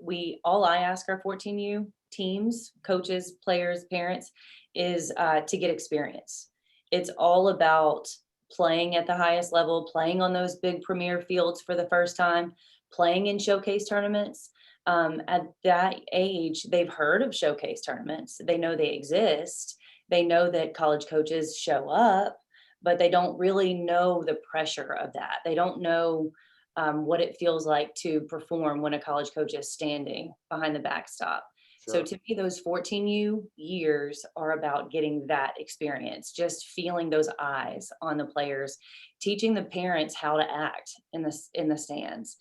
I ask our 14U teams, coaches, players, parents, is to get experience. It's all about playing at the highest level, playing on those big premier fields for the first time, playing in showcase tournaments. At that age, they've heard of showcase tournaments. They know they exist. They know that college coaches show up, but they don't really know the pressure of that. They don't know what it feels like to perform when a college coach is standing behind the backstop. So to me, those 14U years are about getting that experience, just feeling those eyes on the players, teaching the parents how to act in the stands.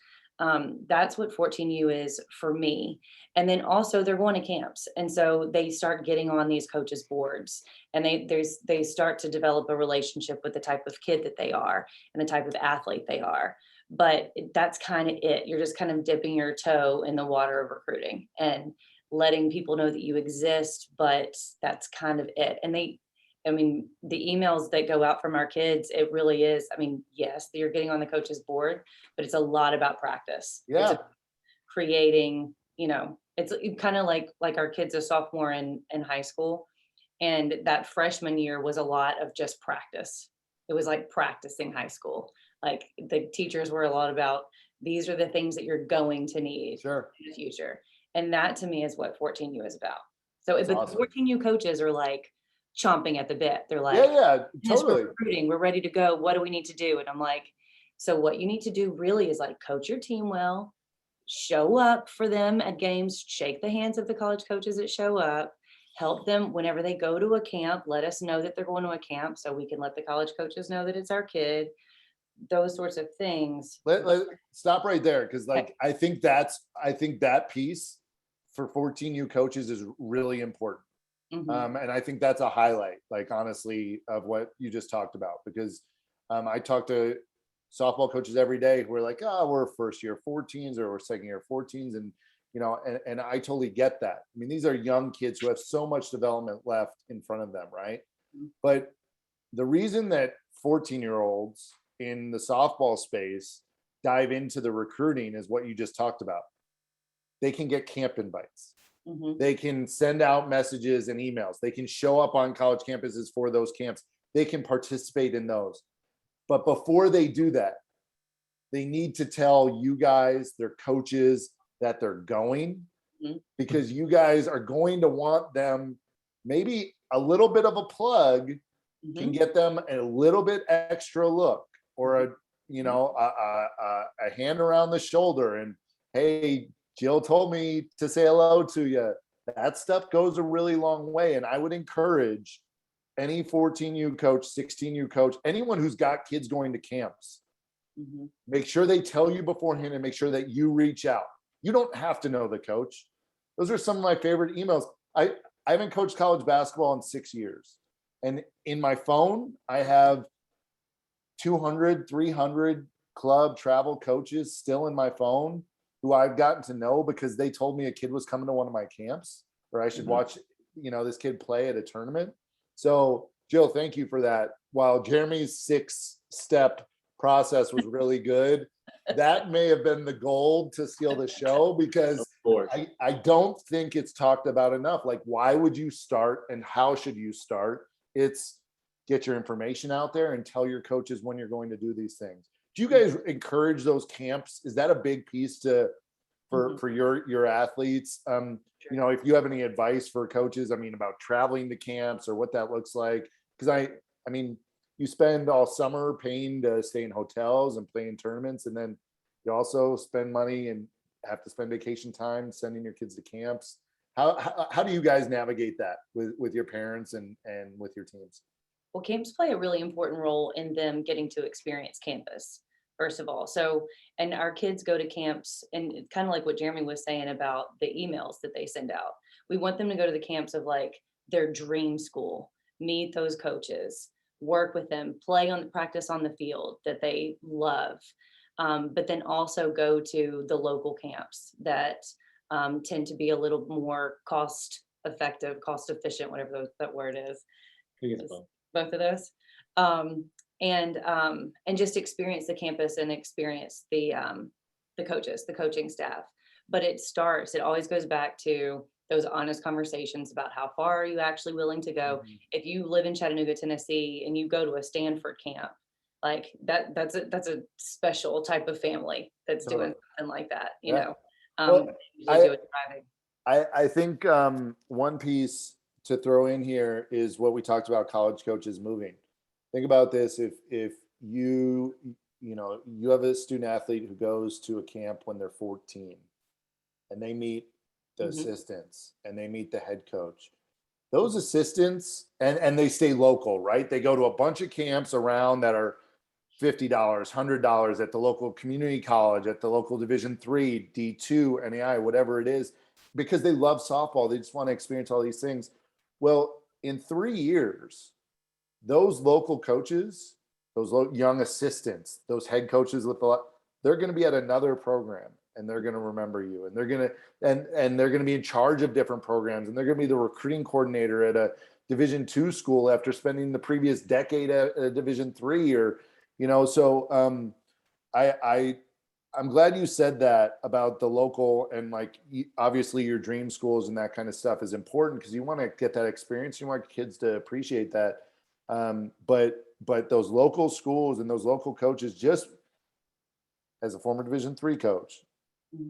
That's what 14U is for me. And then also they're going to camps. And so they start getting on these coaches' boards, and they start to develop a relationship with the type of kid that they are and the type of athlete they are. But that's kind of it. You're just kind of dipping your toe in the water of recruiting and letting people know that you exist, but that's kind of it. And the emails that go out from our kids, it really is. I mean, yes, you're getting on the coach's board, but it's a lot about practice. Yeah. It's creating, it's kind of like our kids are sophomore in high school. And that freshman year was a lot of just practice. It was like practicing high school. Like the teachers were a lot about, these are the things that you're going to need in the future. And that to me is what 14U is about. So but awesome. 14U coaches are like chomping at the bit. They're like, yeah, totally. We're recruiting, we're ready to go. What do we need to do? And I'm like, so what you need to do really is like coach your team well, show up for them at games, shake the hands of the college coaches that show up, help them whenever they go to a camp, let us know that they're going to a camp so we can let the college coaches know that it's our kid. Those sorts of things. Let stop right there, because like I think that piece for 14U coaches is really important. Mm-hmm. And I think that's a highlight, like honestly, of what you just talked about, because I talk to softball coaches every day who are like, we're first year 14s or we're second year 14s, and and I totally get that. I mean, these are young kids who have so much development left in front of them, right? Mm-hmm. But the reason that 14-year-olds in the softball space dive into the recruiting is what you just talked about. They can get camp invites. Mm-hmm. They can send out messages and emails. They can show up on college campuses for those camps. They can participate in those. But before they do that, they need to tell you guys, their coaches, that they're going, mm-hmm. because you guys are going to want them. Maybe a little bit of a plug mm-hmm. can get them a little bit extra look, or a hand around the shoulder, and hey, Jill told me to say hello to you. That stuff goes a really long way. And I would encourage any 14U coach, 16U coach, anyone who's got kids going to camps, mm-hmm. make sure they tell you beforehand, and make sure that you reach out. You don't have to know the coach. Those are some of my favorite emails. I haven't coached college basketball in 6 years. And in my phone, I have 200, 300 club travel coaches still in my phone who I've gotten to know because they told me a kid was coming to one of my camps, or I should mm-hmm. watch, this kid play at a tournament. So Jill, thank you for that. While Jeremy's 6-step process was really good, that may have been the gold to steal the show, because I don't think it's talked about enough. Like, why would you start and how should you start? It's get your information out there and tell your coaches when you're going to do these things. Do you guys encourage those camps? Is that a big piece for your athletes? If you have any advice for coaches, about traveling to camps or what that looks like, because I mean, you spend all summer paying to stay in hotels and play in tournaments, and then you also spend money and have to spend vacation time sending your kids to camps. How do you guys navigate that with your parents and with your teams? Well, camps play a really important role in them getting to experience campus, first of all. So, and our kids go to camps, and it's kind of like what Jeremy was saying about the emails that they send out. We want them to go to the camps of like their dream school, meet those coaches, work with them, practice on the field that they love. But then also go to the local camps that tend to be a little more cost effective, cost efficient, whatever that word is. Both of those. And just experience the campus and experience the coaches, the coaching staff. But it always goes back to those honest conversations about how far are you actually willing to go. Mhm. If you live in Chattanooga, Tennessee, and you go to a Stanford camp, like that's a special type of family that's doing something like that, you Yeah. know. Well, Usually do it driving. I think one piece to throw in here is what we talked about, college coaches moving. Think about this. If you have a student athlete who goes to a camp when they're 14 and they meet the Mhm. assistants and they meet the head coach, those assistants, and they stay local, right? They go to a bunch of camps around that are $50, $100 at the local community college, at the local Division III, D2, NAI, whatever it is, because they love softball. They just want to experience all these things. Well, in 3 years, those local coaches, those young assistants, those head coaches they're going to be at another program, and they're going to remember you, and they're going to and they're going to be in charge of different programs, and they're going to be the recruiting coordinator at a Division II school after spending the previous decade at a Division III, or so I'm glad you said that about the local, and like obviously your dream schools and that kind of stuff is important because you want to get that experience. You want kids to appreciate that. But those local schools and those local coaches, just as a former Division III coach,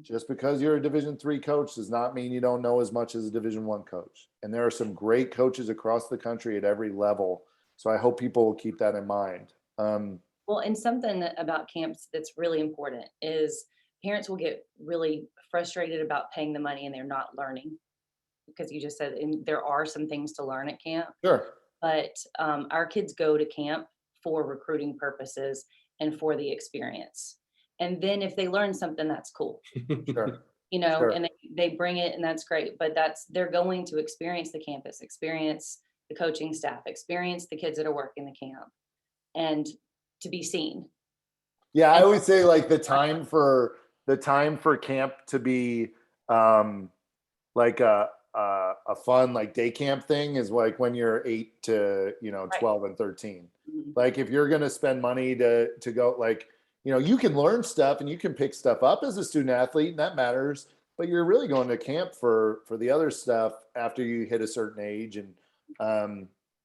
just because you're a Division III coach does not mean you don't know as much as a Division I coach. And there are some great coaches across the country at every level. So I hope people will keep that in mind. Well, and something about camps that's really important is parents will get really frustrated about paying the money and they're not learning, because you just said there are some things to learn at camp. Sure. But our kids go to camp for recruiting purposes and for the experience. And then if they learn something, that's cool. Sure. Sure. And they bring it, and that's great. But they're going to experience the campus, experience the coaching staff, experience the kids that are working the camp, and to be seen. Yeah, I always say like the time for camp to be like a fun like day camp thing is like when you're 8 to 12 and 13. Mm-hmm. Like if you're gonna spend money to go, like you can learn stuff and you can pick stuff up as a student athlete, and that matters. But you're really going to camp for the other stuff after you hit a certain age, and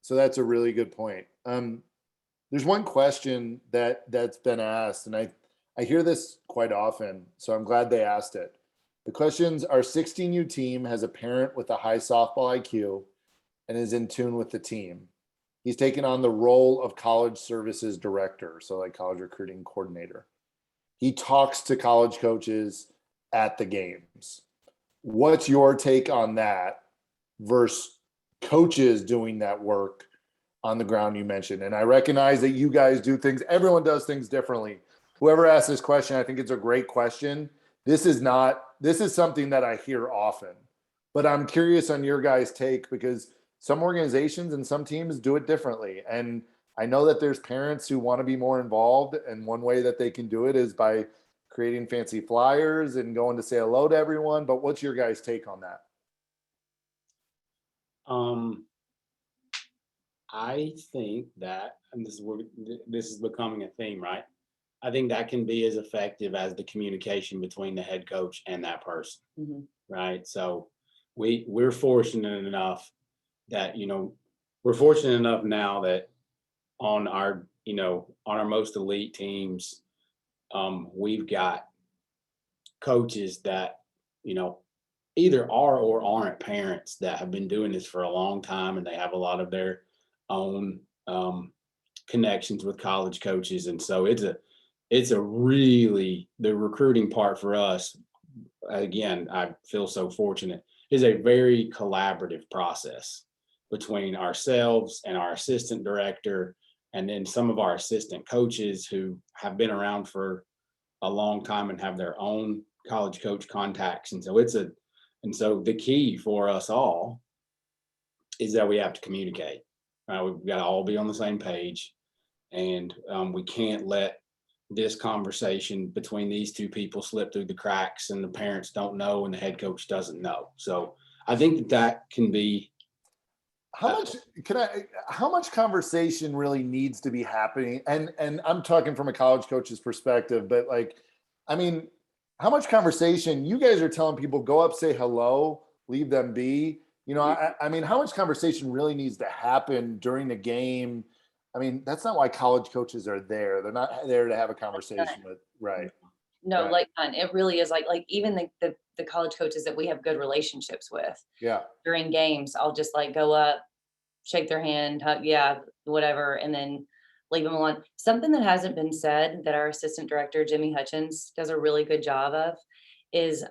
so that's a really good point. There's one question that's been asked, and I hear this quite often, so I'm glad they asked it. The questions: our 16U team has a parent with a high softball IQ and is in tune with the team. He's taken on the role of college services director, so like college recruiting coordinator. He talks to college coaches at the games. What's your take on that versus coaches doing that work on the ground you mentioned? And I recognize that you guys do things, everyone does things differently. Whoever asked this question, I think it's a great question. This is something that I hear often, but I'm curious on your guys' take, because some organizations and some teams do it differently. And I know that there's parents who want to be more involved, and one way that they can do it is by creating fancy flyers and going to say hello to everyone. But what's your guys' take on that? I think that, and this is becoming a theme, right? I think that can be as effective as the communication between the head coach and that person, Mm-hmm. right? So we're fortunate enough that we're fortunate enough now that on our most elite teams, we've got coaches that either are or aren't parents that have been doing this for a long time, and they have a lot of their own connections with college coaches. And so it's a really, the recruiting part for us, again, I feel so fortunate, is a very collaborative process between ourselves and our assistant director, and then some of our assistant coaches who have been around for a long time and have their own college coach contacts. And so the key for us all is that we have to communicate. We've got to all be on the same page, and we can't let this conversation between these two people slip through the cracks and the parents don't know and the head coach doesn't know. So I think that can be. How much conversation really needs to be happening? And I'm talking from a college coach's perspective, but like, I mean, how much conversation? You guys are telling people go up, say hello, leave them be. You know, I mean, how much conversation really needs to happen during the game? I mean, that's not why college coaches are there. They're not there to have a conversation with, right? No, Right. like it really is like even the college coaches that we have good relationships with Yeah. during games, I'll just like go up, shake their hand, hug, yeah, whatever, and then leave them alone. Something that hasn't been said that our assistant director, Jimmy Hutchins, does a really good job of is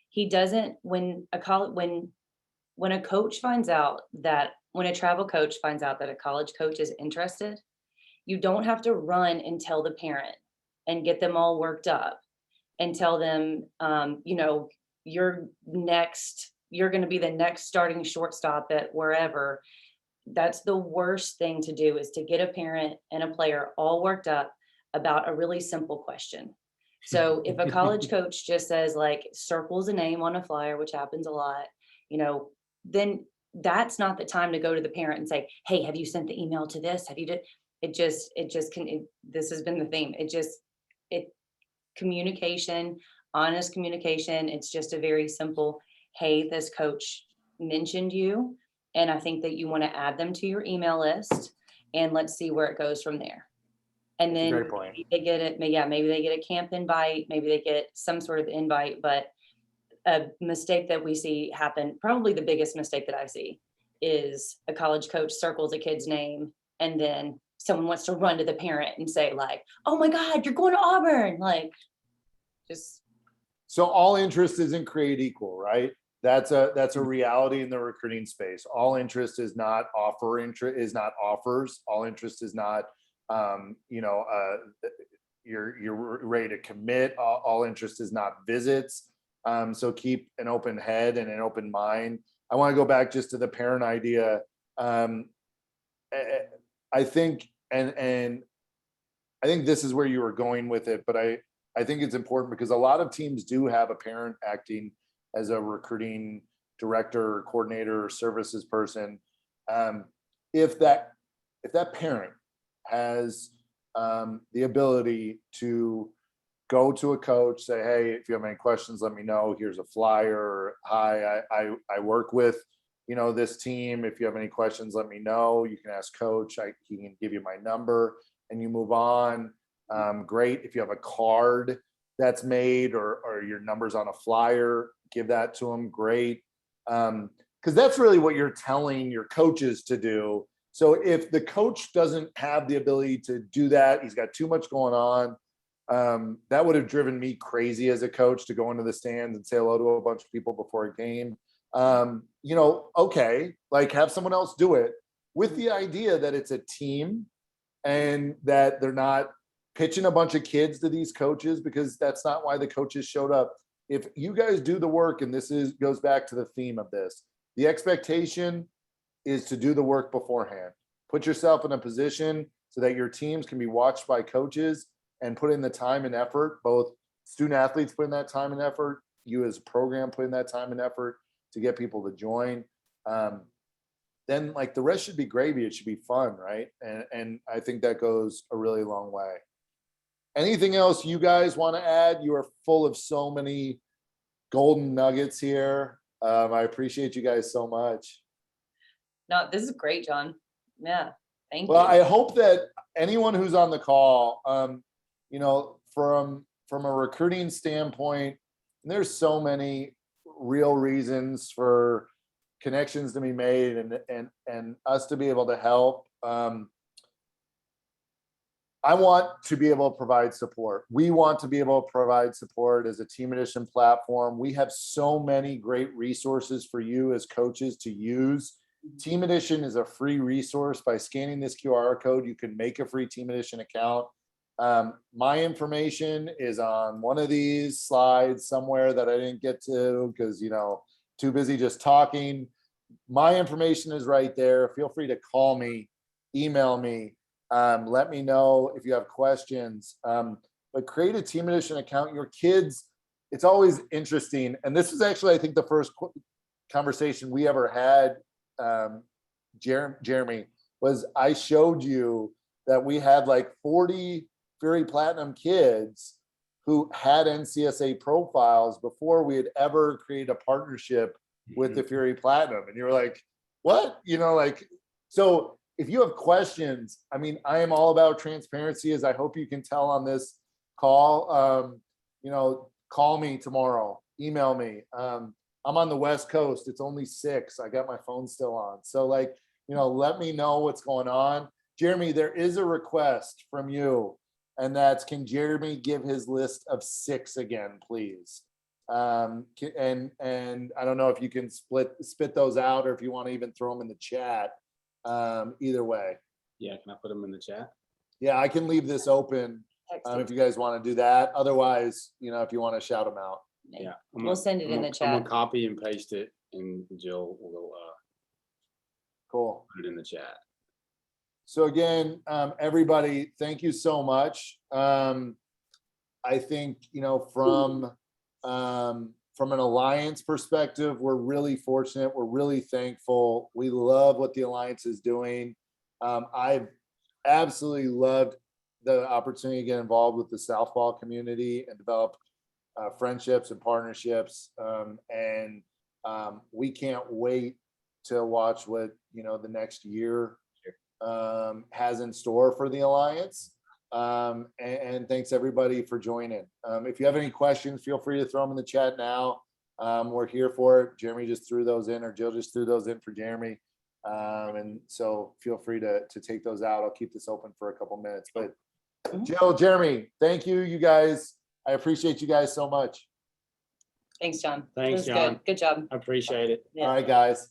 he doesn't when a coach finds out that when a travel coach finds out that a college coach is interested, you don't have to run and tell the parent and get them all worked up and tell them, you're going to be the next starting shortstop at wherever. That's the worst thing to do, is to get a parent and a player all worked up about a really simple question. So if a college coach just says like circles a name on a flyer, which happens a lot, then that's not the time to go to the parent and say, hey, have you sent the email to this? Have you did this has been the theme. Communication, honest communication. It's just a very simple, hey, this coach mentioned you, and I think that you want to add them to your email list, and let's see where it goes from there. And then Great point. maybe they get it. Yeah, maybe they get a camp invite, maybe they get some sort of invite. But a mistake that we see happen, probably the biggest mistake that I see, is a college coach circles a kid's name and then someone wants to run to the parent and say like, oh my God, you're going to Auburn. Like, just. So all interest isn't created equal, right? That's a reality in the recruiting space. All interest is not offers. All interest is not, you're ready to commit. All interest is not visits. So keep an open head and an open mind. I want to go back just to the parent idea. I think, and I think this is where you were going with it, but I think it's important because a lot of teams do have a parent acting as a recruiting director or coordinator or services person. If that parent has the ability to go to a coach, say, hey, if you have any questions, let me know. Here's a flyer. Hi, I work with, this team. If you have any questions, let me know. You can ask coach. He can give you my number and you move on. Great. If you have a card that's made or your number's on a flyer, give that to them. Great. Because that's really what you're telling your coaches to do. So if the coach doesn't have the ability to do that, he's got too much going on. That would have driven me crazy as a coach to go into the stands and say hello to a bunch of people before a game. Okay, like have someone else do it with the idea that it's a team and that they're not pitching a bunch of kids to these coaches, because that's not why the coaches showed up. If you guys do the work, and goes back to the theme of this, the expectation is to do the work beforehand. Put yourself in a position so that your teams can be watched by coaches and put in the time and effort. Both student athletes put in that time and effort, you as a program put in that time and effort to get people to join. Then like the rest should be gravy. It should be fun, right? And I think that goes a really long way. Anything else you guys want to add? You are full of so many golden nuggets here. I appreciate you guys so much. No, this is great, John. Yeah, thank you. Well, I hope that anyone who's on the call, from a recruiting standpoint, there's so many real reasons for connections to be made and us to be able to help. I want to be able to provide support. We want to be able to provide support as a Team Edition platform. We have so many great resources for you as coaches to use. Team Edition is a free resource. By scanning this QR code, you can make a free Team Edition account. My information is on one of these slides somewhere that I didn't get to because, too busy just talking. My information is right there. Feel free to call me, email me. Let me know if you have questions, but create a Team Edition account. Your kids, it's always interesting. And this is actually, I think, the first conversation we ever had, Jeremy, was I showed you that we had like 40 Fury Platinum kids who had NCSA profiles before we had ever created a partnership with the Fury Platinum. And you were like, what? So if you have questions, I mean, I am all about transparency, as I hope you can tell on this call. Call me tomorrow, email me. I'm on the West Coast. It's only 6. I got my phone still on. So let me know what's going on. Jeremy, there is a request from you, and that's, can Jeremy give his list of 6 again, please? And I don't know if you can spit those out or if you want to even throw them in the chat. Either way. Yeah, can I put them in the chat? Yeah, I can leave this open if you guys want to do that. Otherwise, if you want to shout them out. Yeah, We'll send it in the I'm chat. gonna copy and paste it, and Jill will Cool. put it in the chat. So again, everybody, thank you so much. I think, from an alliance perspective, we're really fortunate. We're really thankful. We love what the alliance is doing. I've absolutely loved the opportunity to get involved with the Southpaw community and develop friendships and partnerships. We can't wait to watch what, the next year has in store for the alliance. And thanks everybody for joining. If you have any questions, feel free to throw them in the chat now. We're here for it. Jeremy just threw those in, or Jill just threw those in for Jeremy. And so feel free to take those out. I'll keep this open for a couple minutes, but Jill, Jeremy, thank you, you guys. I appreciate you guys so much. Thanks, John. Thanks, It was John. Good job. I appreciate it. Yeah. All right, guys.